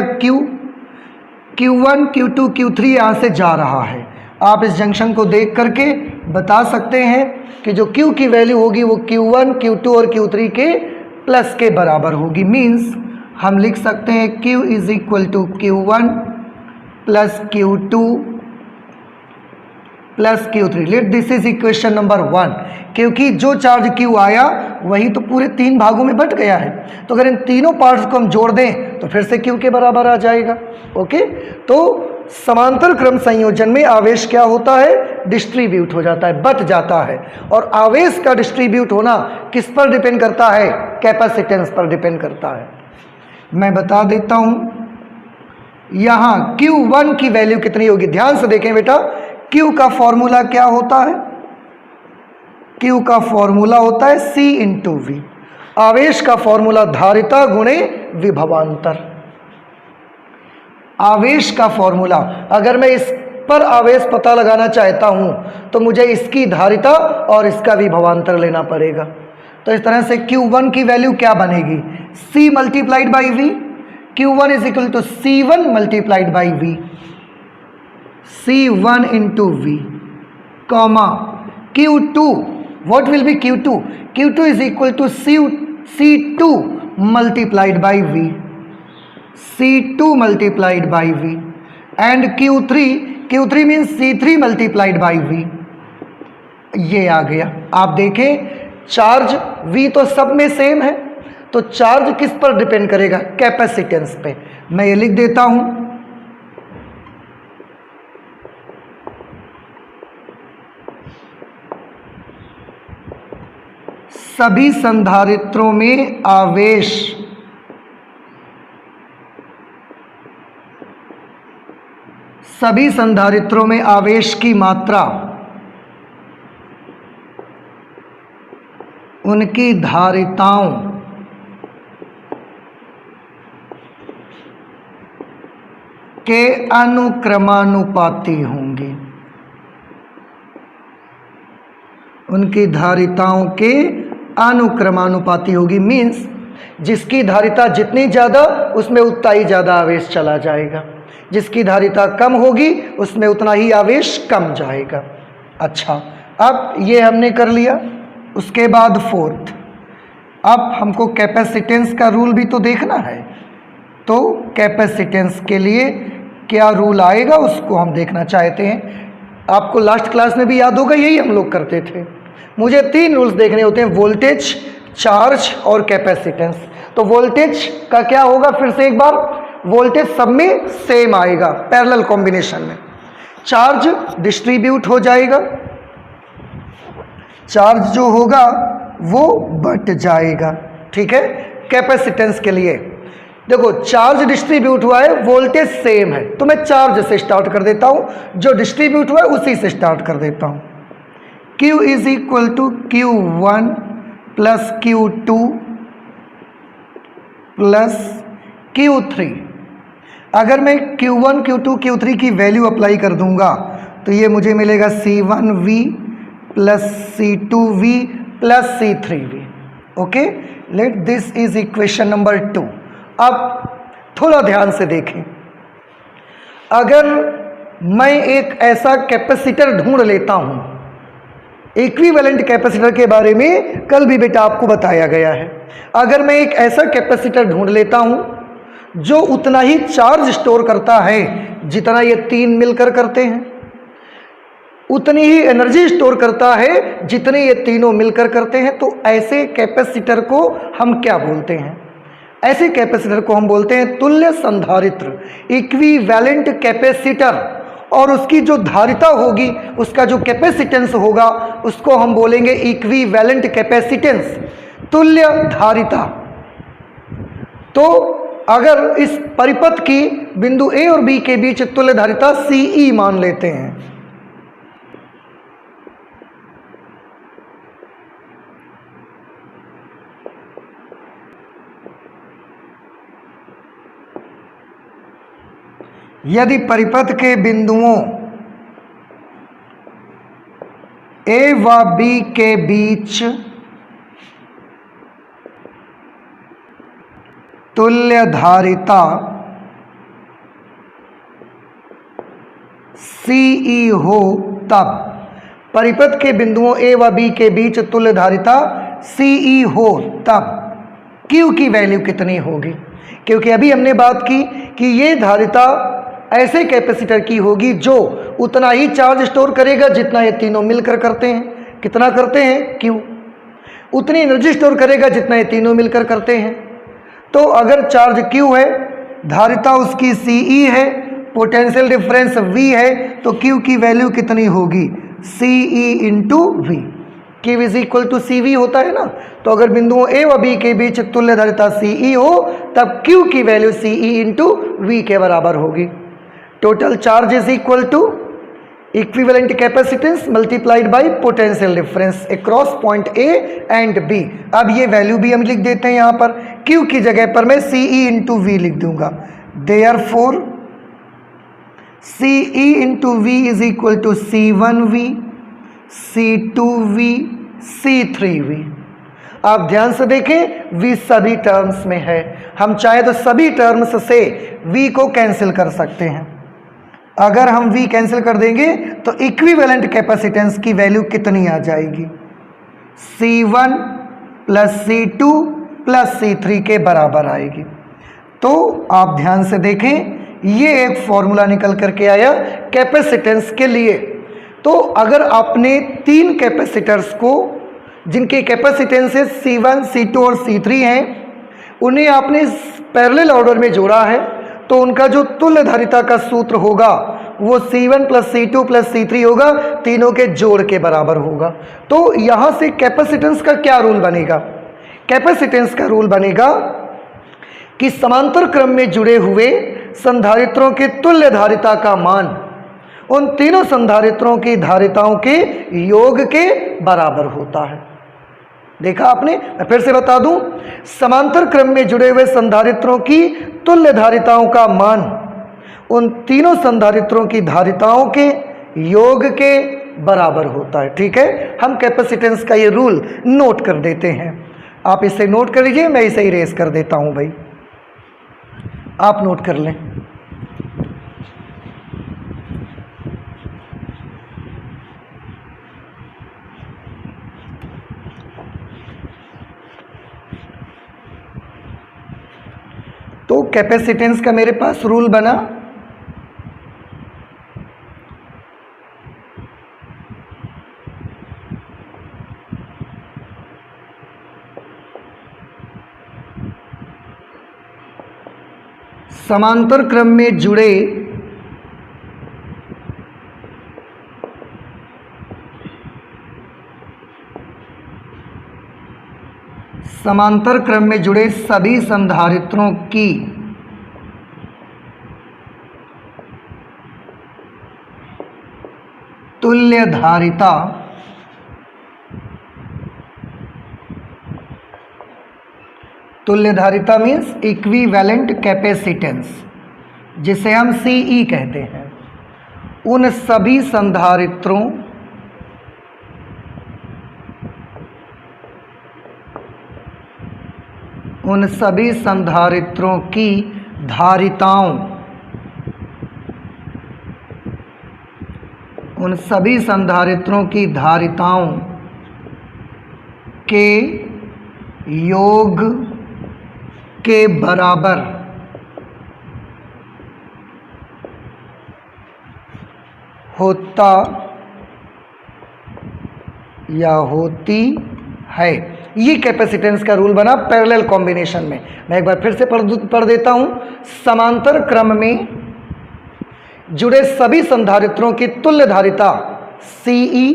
Q1 Q2 Q3 यहाँ से जा रहा है। आप इस जंक्शन को देख करके बता सकते हैं कि जो Q की वैल्यू होगी वो Q1 Q2 और Q3 के प्लस के बराबर होगी। मीन्स हम लिख सकते हैं Q is equal to Q1 plus Q2 plus Q3। Let this is equation number 1, क्योंकि जो चार्ज Q आया वही तो पूरे 3 भागों में बट गया है। तो अगर इन तीनों पार्ट्स को हम जोड़ दें तो फिर से Q के बराबर आ जाएगा। ओके, तो समांतर क्रम संयोजन में आवेश क्या होता है? डिस्ट्रीब्यूट हो जाता है, बट जाता है। और आवेश का डिस्ट्रीब्यूट होना किस पर डिपेंड करता है? कैपेसिटेंस पर डिपेंड करता है। मैं बता देता हूं यहाँ Q1 की वैल्यू कितनी होगी। ध्यान से देखें बेटा, Q का फॉर्मूला क्या होता है? Q का फॉर्मूला होता है C इंटू V। आवेश का फॉर्मूला धारिता गुणे विभवांतर। आवेश का फॉर्मूला, अगर मैं इस पर आवेश पता लगाना चाहता हूं तो मुझे इसकी धारिता और इसका विभवांतर लेना पड़ेगा। तो इस तरह से Q1 की वैल्यू क्या बनेगी, C multiplied by V। Q1 is equal to C1 multiplied by V, C1 into V, comma Q2, what will be Q2? Q2 is equal to C2 multiplied by V, C2 multiplied by V, and Q3 means C3 multiplied by V। ये आ गया। आप देखें चार्ज V तो सब में सेम है, तो चार्ज किस पर डिपेंड करेगा, कैपेसिटेंस पे। मैं ये लिख देता हूं, सभी संधारित्रों में आवेश की मात्रा उनकी धारिताओं के अनुक्रमानुपाती होंगी, उनकी धारिताओं के अनुक्रमानुपाती होगी। मीन्स जिसकी धारिता जितनी ज़्यादा उसमें उतना ही ज़्यादा आवेश चला जाएगा, जिसकी धारिता कम होगी उसमें उतना ही आवेश कम जाएगा। अच्छा, अब ये हमने कर लिया। उसके बाद फोर्थ, अब हमको कैपेसिटेंस का रूल भी तो देखना है, तो कैपेसिटेंस के लिए क्या रूल आएगा उसको हम देखना चाहते हैं। आपको लास्ट क्लास में भी याद होगा, यही हम लोग करते थे। मुझे 3 रूल्स देखने होते हैं, वोल्टेज, चार्ज और कैपेसिटेंस। तो वोल्टेज का क्या होगा, फिर से एक बार, वोल्टेज सब में सेम आएगा पैरेलल कॉम्बिनेशन में। चार्ज डिस्ट्रीब्यूट हो जाएगा, चार्ज जो होगा वो बट जाएगा, ठीक है। कैपेसिटेंस के लिए देखो, चार्ज डिस्ट्रीब्यूट हुआ है, वोल्टेज सेम है, तो मैं चार्ज से स्टार्ट कर देता हूं, जो डिस्ट्रीब्यूट हुआ है उसी से स्टार्ट कर देता हूं। Q is equal to Q1 plus Q2 plus Q3। अगर मैं Q1, Q2, Q3 की वैल्यू अप्लाई कर दूंगा तो ये मुझे मिलेगा C1V plus C2V plus C3V। Okay, late this is equation number 2। अब थोड़ा ध्यान से देखें, अगर मैं एक ऐसा कैपेसिटर ढूंढ लेता हूं, इक्विवेलेंट कैपेसिटर के बारे में कल भी बेटा आपको बताया गया है। अगर मैं एक ऐसा कैपेसिटर ढूंढ लेता हूं जो उतना ही चार्ज स्टोर करता है जितना ये 3 मिलकर करते हैं, उतनी ही एनर्जी स्टोर करता है जितने ये तीनों मिलकर करते हैं, तो ऐसे कैपेसिटर को हम क्या बोलते हैं, ऐसे कैपेसिटर को हम बोलते हैं तुल्य संधारित्र, इक्विवेलेंट कैपेसिटर। और उसकी जो धारिता होगी, उसका जो कैपेसिटेंस होगा, उसको हम बोलेंगे इक्विवेलेंट कैपेसिटेंस, तुल्य धारिता। तो अगर इस परिपथ की बिंदु ए और बी के बीच तुल्य धारिता CE मान लेते हैं, यदि परिपथ के बिंदुओं A व B के बीच तुल्य धारिता CE हो, तब परिपथ के बिंदुओं A व B के बीच तुल्य धारिता CE हो, तब Q की वैल्यू कितनी होगी। क्योंकि अभी हमने बात की कि ये धारिता ऐसे कैपेसिटर की होगी जो उतना ही चार्ज स्टोर करेगा जितना ये तीनों मिलकर करते हैं। कितना करते हैं, Q। उतनी एनर्जी स्टोर करेगा जितना ये तीनों मिलकर करते हैं। तो अगर चार्ज Q है, धारिता उसकी CE है, पोटेंशियल डिफरेंस V है, तो Q की वैल्यू कितनी होगी, CE into V। Q is equal to CV होता है ना, तो अगर बिंदुओं A व B के बीच तुल्य धारिता CE हो, तब Q की वैल्यू CE इंटू V के बराबर होगी। Total charge is equal to equivalent capacitance multiplied by potential difference across point A and B। अब ये वैल्यू भी हम लिख देते हैं यहाँ पर, Q की जगह पर मैं CE इंटू V लिख दूंगा। Therefore CE into V is equal to C1V, C2V, C3V। आप ध्यान से देखें, v सभी टर्म्स में है। हम चाहे तो सभी टर्म्स से v को कैंसिल कर सकते हैं। अगर हम v कैंसिल कर देंगे तो इक्विवेलेंट कैपेसिटेंस की वैल्यू कितनी आ जाएगी? C1 plus C2 plus C3 के बराबर आएगी। तो आप ध्यान से देखें, ये एक फॉर्मूला निकल करके आया कैपेसिटेंस के लिए। तो अगर आपने तीन कैपेसिटर्स को, जिनके कैपेसिटेंसेस C1, C2 और C3 हैं, उन्हें आपने पैरेलल ऑर्डर में जोड़ा है, तो उनका जो तुल्य धारिता का सूत्र होगा वो C1 plus C2 plus C3 होगा, तीनों के जोड़ के बराबर होगा। तो यहाँ से कैपेसिटेंस का क्या रूल बनेगा? कैपेसिटेंस का रूल बनेगा कि समांतर क्रम में जुड़े हुए संधारित्रों के तुल्य धारिता का मान उन तीनों संधारित्रों की धारिताओं के योग के बराबर होता है। देखा आपने? मैं फिर से बता दूं, समांतर क्रम में जुड़े हुए संधारित्रों की तुल्य धारिताओं का मान उन तीनों संधारित्रों की धारिताओं के योग के बराबर होता है। ठीक है, हम कैपेसिटेंस का ये रूल नोट कर देते हैं। आप इसे नोट कर लीजिए, मैं इसे इरेज कर देता हूं भाई, आप नोट कर लें। तो कैपेसिटेंस का मेरे पास रूल बना, समांतर क्रम में जुड़े सभी संधारित्रों की तुल्य धारिता मीन्स इक्विवेलेंट कैपेसिटेंस, जिसे हम CE कहते हैं, उन सभी संधारित्रों की धारिताओं के योग के बराबर होता या होती है। ये कैपेसिटेंस का रूल बना पैरेलल कॉम्बिनेशन में। मैं एक बार फिर से पढ़ देता हूं। समांतर क्रम में जुड़े सभी संधारित्रों की तुल्य धारिता CE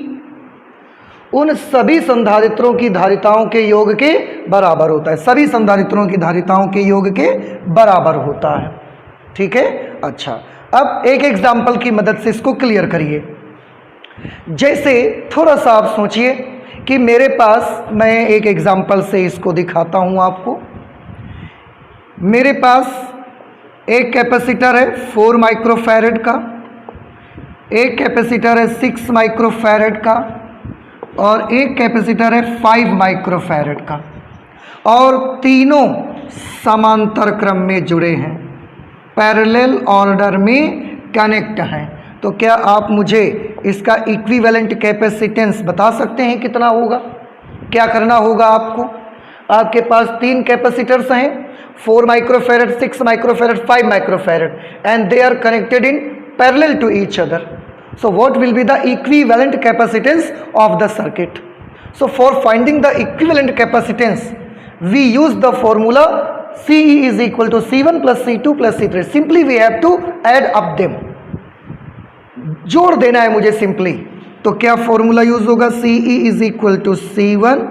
उन सभी संधारित्रों की धारिताओं के योग के बराबर होता है। सभी संधारित्रों की धारिताओं के योग के बराबर होता है। ठीक है, अच्छा, अब एक एग्जाम्पल की मदद से इसको क्लियर करिए। जैसे थोड़ा सा आप सोचिए कि मेरे पास, मैं एक एग्जाम्पल से इसको दिखाता हूं आपको। मेरे पास एक कैपेसिटर है 4 माइक्रोफैरड का, एक कैपेसिटर है 6 माइक्रोफैरड का, और एक कैपेसिटर है 5 माइक्रोफैरड का, और तीनों समांतर क्रम में जुड़े हैं, पैरेलल ऑर्डर में कनेक्ट हैं। तो क्या आप मुझे इसका इक्विवेलेंट कैपेसिटेंस बता सकते हैं कितना होगा? क्या करना होगा आपको? आपके पास तीन कैपेसिटर्स हैं, 4 microfarad, 6 microfarad, 5 microfarad, and they are connected in parallel to each other. So what will be the equivalent capacitance of the circuit? So for finding the equivalent capacitance, we use the formula CE is equal to C1 plus C2 plus C3. Simply we have to add up them. जोड़ देना है मुझे सिंपली. तो क्या फॉर्मूला यूज होगा? CE is equal to C1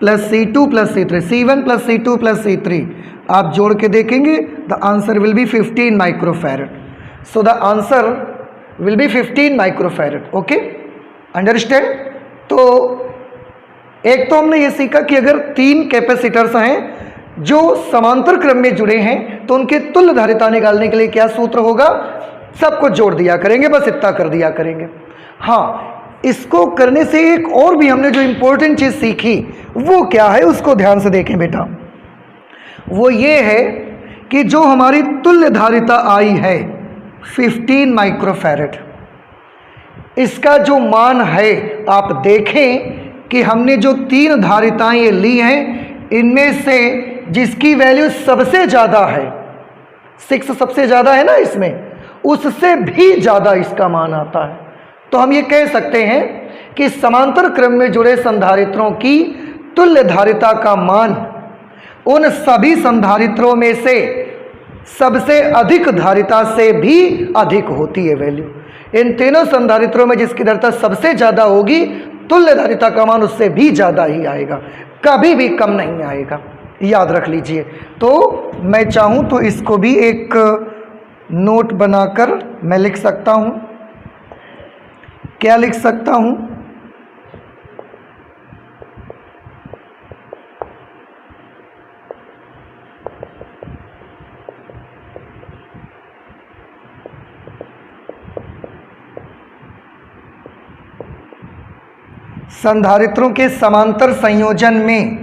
plus C2 plus C3. C1 plus C2 plus C3. आप जोड़ के देखेंगे, the answer will be 15 microfarad. So the answer will be 15 microfarad. Okay, understand? तो एक तो हमने ये सीखा कि अगर तीन कैपेसिटर्स हैं जो समांतर क्रम में जुड़े हैं तो उनके तुल्य धारिता निकालने के लिए क्या सूत्र होगा? सबको जोड़ दिया करेंगे, बस इतना कर दिया करेंगे. हाँ, इसको करने से एक और भी हमने जो इंपॉर्टेंट चीज सीखी वो क्या है उसको ध्यान से देखें बेटा। वो ये है कि जो हमारी तुल्य धारिता आई है 15 माइक्रोफैरेड, इसका जो मान है आप देखें कि हमने जो 3 धारिताएं ये ली हैं, इनमें से जिसकी वैल्यू सबसे ज़्यादा है, 6 सबसे ज़्यादा है ना इसमें, उससे भी ज़्यादा इसका मान आता है। तो हम ये कह सकते हैं कि समांतर क्रम में जुड़े संधारित्रों की तुल्य धारिता का मान उन सभी संधारित्रों में से सबसे अधिक धारिता से भी अधिक होती है वैल्यू। इन तीनों संधारित्रों में जिसकी धारिता सबसे ज़्यादा होगी, तुल्य धारिता का मान उससे भी ज़्यादा ही आएगा, कभी भी कम नहीं आएगा, याद रख लीजिए। तो मैं चाहूँ तो इसको भी एक नोट बनाकर मैं लिख सकता हूँ। क्या लिख सकता हूँ? संधारित्रों के समांतर संयोजन में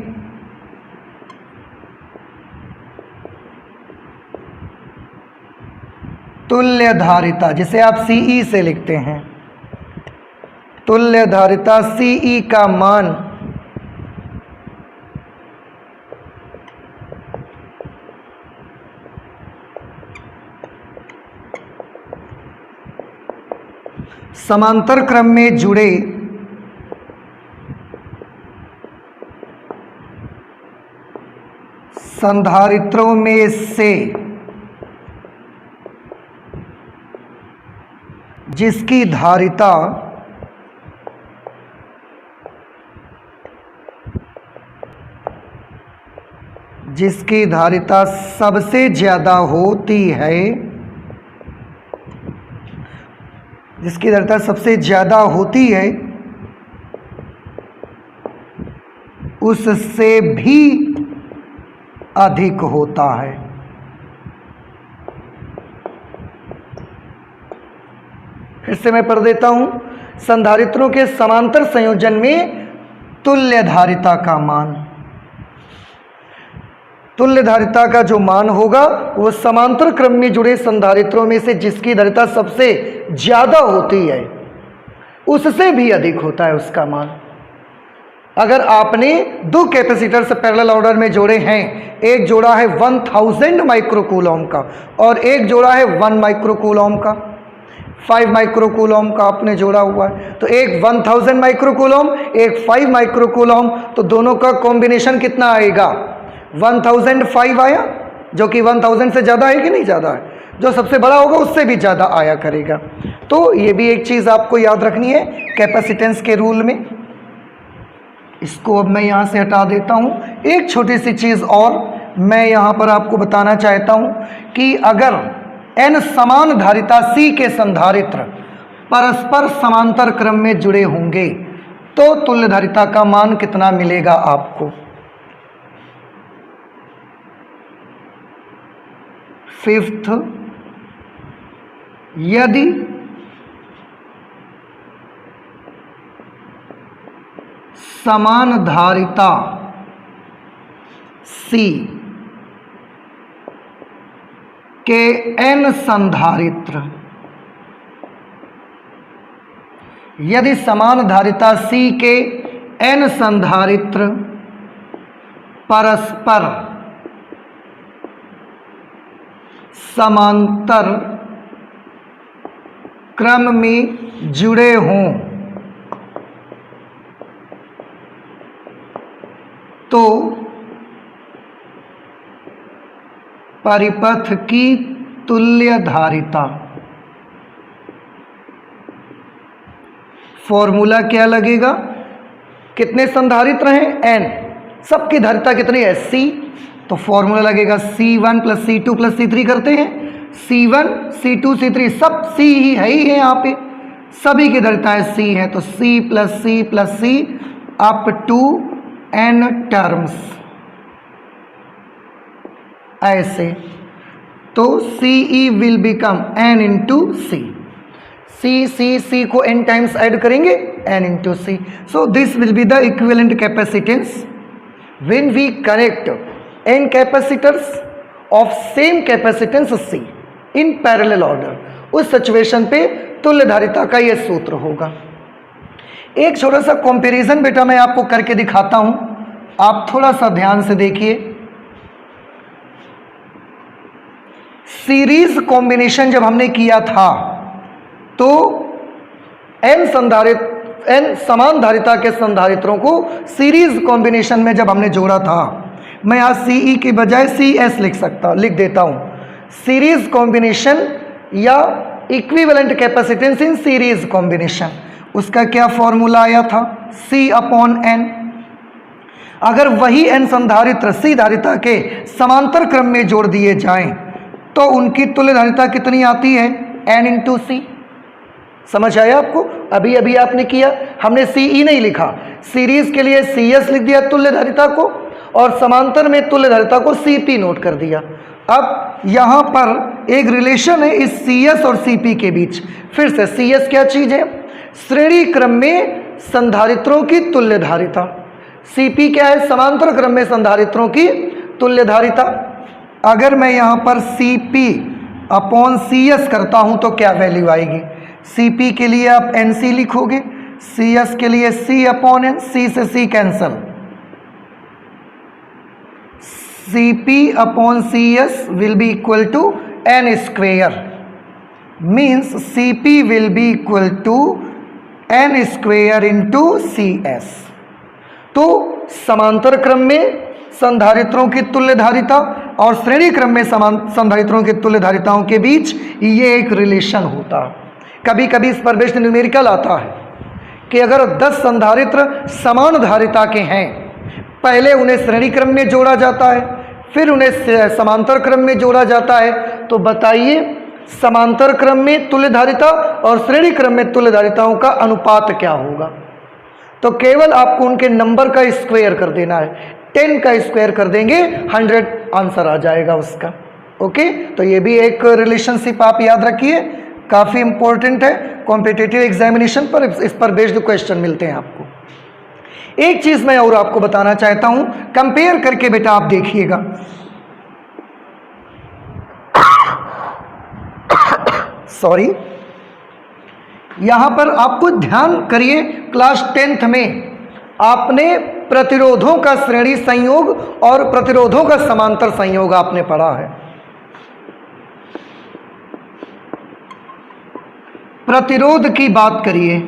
तुल्य धारिता, जिसे आप CE से लिखते हैं, तुल्य धारिता CE का मान समांतर क्रम में जुड़े संधारित्रों में से जिसकी धारिता सबसे ज़्यादा होती है, जिसकी धारिता सबसे ज़्यादा होती है, उससे भी अधिक होता है। फिर से मैं पढ़ देता हूं। संधारित्रों के समांतर संयोजन में तुल्य धारिता का मान, तुल्य धारिता का जो मान होगा वो समांतर क्रम में जुड़े संधारित्रों में से जिसकी धारिता सबसे ज्यादा होती है उससे भी अधिक होता है उसका मान। अगर आपने 2 कैपेसिटर्स पैरेलल ऑर्डर में जोड़े हैं, एक जोड़ा है 1000 माइक्रोकूलम का और एक जोड़ा है 1 माइक्रोकूलम का, 5 माइक्रोकूलम का आपने जोड़ा हुआ है, तो एक 1000 माइक्रोकूलम, एक 5 माइक्रोकूलम, तो दोनों का कॉम्बिनेशन कितना आएगा? 1005 आया, जो कि 1000 से ज़्यादा है कि नहीं ज़्यादा है, जो सबसे बड़ा होगा उससे भी ज़्यादा आया करेगा। तो ये भी एक चीज़ आपको याद रखनी है कैपेसिटेंस के रूल में। इसको अब मैं यहाँ से हटा देता हूँ। एक छोटी सी चीज़ और मैं यहाँ पर आपको बताना चाहता हूँ कि अगर n समान धारिता C के संधारित्र परस्पर समांतर क्रम में जुड़े होंगे तो तुल्य धारिता का मान कितना मिलेगा आपको? 5th, यदि समान धारिता C के n संधारित्र, यदि समान धारिता C के n संधारित्र परस्पर समांतर क्रम में जुड़े हों तो परिपथ की तुल्य धारिता, फॉर्मूला क्या लगेगा? कितने संधारित्र हैं? n, सबकी धारिता कितनी है? C, तो फॉर्मूला लगेगा C1 + C2 + C3 करते हैं, C1 C2 C3 सब C ही है ही है, यहाँ पे सभी की धारिताएं C है, तो C + C + C up to n terms, ऐसे। तो CE will become n into C, C को n टाइम्स ऐड करेंगे, n into C। So this will be the equivalent capacitance when we connect n capacitors of same capacitance C in parallel order, उस सिचुएशन पे तुल्य धारिता का यह सूत्र होगा। एक छोटा सा कंपैरिजन बेटा मैं आपको करके दिखाता हूं, आप थोड़ा सा ध्यान से देखिए। सीरीज कॉम्बिनेशन जब हमने किया था तो n समान धारिता के संधारित्रों को सीरीज कॉम्बिनेशन में जब हमने जोड़ा था, मैं यहाँ CE के बजाय CS लिख देता हूँ। सीरीज कॉम्बिनेशन या इक्विवेलेंट कैपेसिटेंस इन सीरीज कॉम्बिनेशन, उसका क्या फॉर्मूला आया था? C/N। अगर वही n संधारित्र C धारिता के समांतर क्रम में जोड़ दिए जाएं तो उनकी तुल्य धारिता कितनी आती है? N/C। समझ आया आपको? अभी अभी आपने किया, हमने CE नहीं लिखा, सीरीज के लिए CS लिख दिया तुल्य धारिता को, और समांतर में तुल्य धारिता को CP नोट कर दिया। अब यहाँ पर एक रिलेशन है इस CS और CP के बीच। फिर से CS क्या चीज़ है? श्रेणी क्रम में संधारित्रों की तुल्य धारिता। CP क्या है? समांतर क्रम में संधारित्रों की तुल्य धारिता। अगर मैं यहाँ पर CP/CS करता हूँ तो क्या वैल्यू आएगी? CP के लिए आप NC लिखोगे, CS के लिए C/N, C से C cancel, CP/CS will be equal to N square, means CP will be equal to N square into CS। तो समांतर क्रम में संधारित्रों की तुल्य धारिता और श्रेणी क्रम में संधारित्रों की तुल्य धारिताओं के बीच ये एक रिलेशन होता है। कभी कभी इस पर बेस्ड न्यूमेरिकल आता है कि अगर 10 संधारित्र समान धारिता के हैं, पहले उन्हें श्रेणी क्रम में जोड़ा जाता है, फिर उन्हें समांतर क्रम में जोड़ा जाता है, तो बताइए समांतर क्रम में तुल्य धारिता और श्रेणी क्रम में तुल्य धारिताओं का अनुपात क्या होगा? तो केवल आपको उनके नंबर का स्क्वायर कर देना है, 10 का स्क्वायर कर देंगे 100 आंसर आ जाएगा उसका। ओके, तो ये भी एक रिलेशनशिप आप याद रखिए, काफ़ी इंपॉर्टेंट है। कॉम्पिटिटिव एग्जामिनेशन पर इस पर बेस्ड क्वेश्चन मिलते हैं आपको। एक चीज़ मैं और आपको बताना चाहता हूं, कंपेयर करके बेटा आप देखिएगा। सॉरी, यहां पर आपको ध्यान करिए, क्लास 10th में आपने प्रतिरोधों का श्रेणी संयोग और प्रतिरोधों का समांतर संयोग आपने पढ़ा है। प्रतिरोध की बात करिए,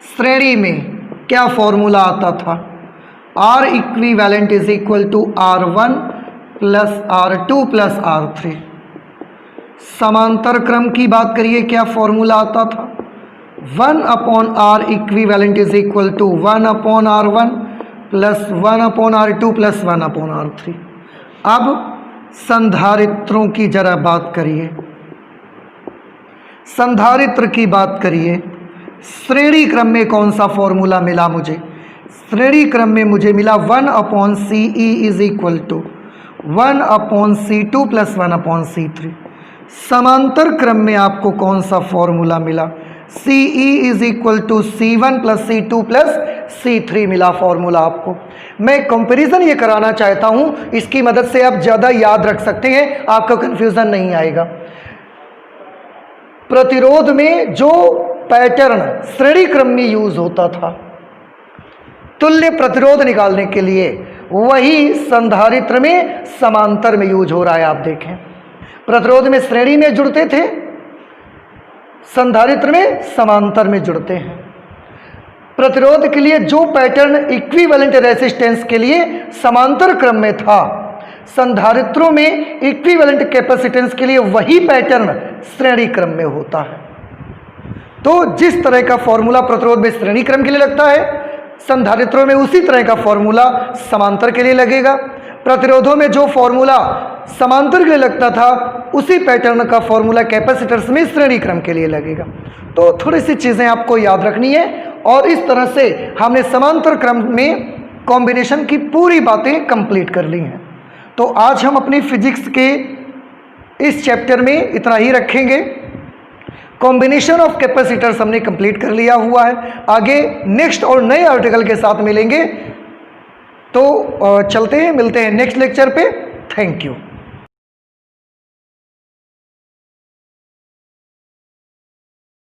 श्रेणी में क्या फॉर्मूला आता था? R equivalent is equal to R1 plus R2 plus R3। समांतर क्रम की बात करिए, क्या फॉर्मूला आता था? 1/R equivalent is equal to 1/R1 plus 1/R2 plus 1/R3। अब संधारित्रों की जरा बात करिए, संधारित्र की बात करिए। श्रेणी क्रम में कौन सा फॉर्मूला मिला मुझे? श्रेणी क्रम में मुझे मिला 1/CE is equal to 1/C2 plus 1/C3। समांतर क्रम में आपको कौन सा फॉर्मूला मिला? CE is equal to C1 plus C2 plus C3 मिला फॉर्मूला आपको। मैं कंपैरिजन ये कराना चाहता हूँ, इसकी मदद से आप ज़्यादा याद रख सकते हैं, आपका कन्फ्यूज़न नहीं आएगा। प्रतिरोध में जो पैटर्न श्रेणी क्रम में यूज होता था तुल्य प्रतिरोध निकालने के लिए, वही संधारित्र में समांतर में यूज हो रहा है। आप देखें, प्रतिरोध में श्रेणी में जुड़ते थे, संधारित्र में समांतर में जुड़ते हैं। प्रतिरोध के लिए जो पैटर्न इक्विवेलेंट रेजिस्टेंस के लिए समांतर क्रम में था, संधारित्रों में इक्विवेलेंट कैपेसिटेंस के लिए वही पैटर्न श्रेणी क्रम में होता है। तो जिस तरह का फॉर्मूला प्रतिरोध में श्रेणी क्रम के लिए लगता है, संधारित्रों में उसी तरह का फॉर्मूला समांतर के लिए लगेगा। प्रतिरोधों में जो फॉर्मूला समांतर के लिए लगता था, उसी पैटर्न का फॉर्मूला कैपेसिटर्स में श्रेणी क्रम के लिए लगेगा। तो थोड़ी सी चीज़ें आपको याद रखनी है, और इस तरह से हमने समांतर क्रम में कॉम्बिनेशन की पूरी बातें कंप्लीट कर ली हैं। तो आज हम अपनी फिजिक्स के इस चैप्टर में इतना ही रखेंगे। कॉम्बिनेशन ऑफ कैपेसिटर्स हमने कंप्लीट कर लिया हुआ है। आगे नेक्स्ट और नए आर्टिकल के साथ मिलेंगे। तो चलते हैं, मिलते हैं नेक्स्ट लेक्चर पे। Thank you.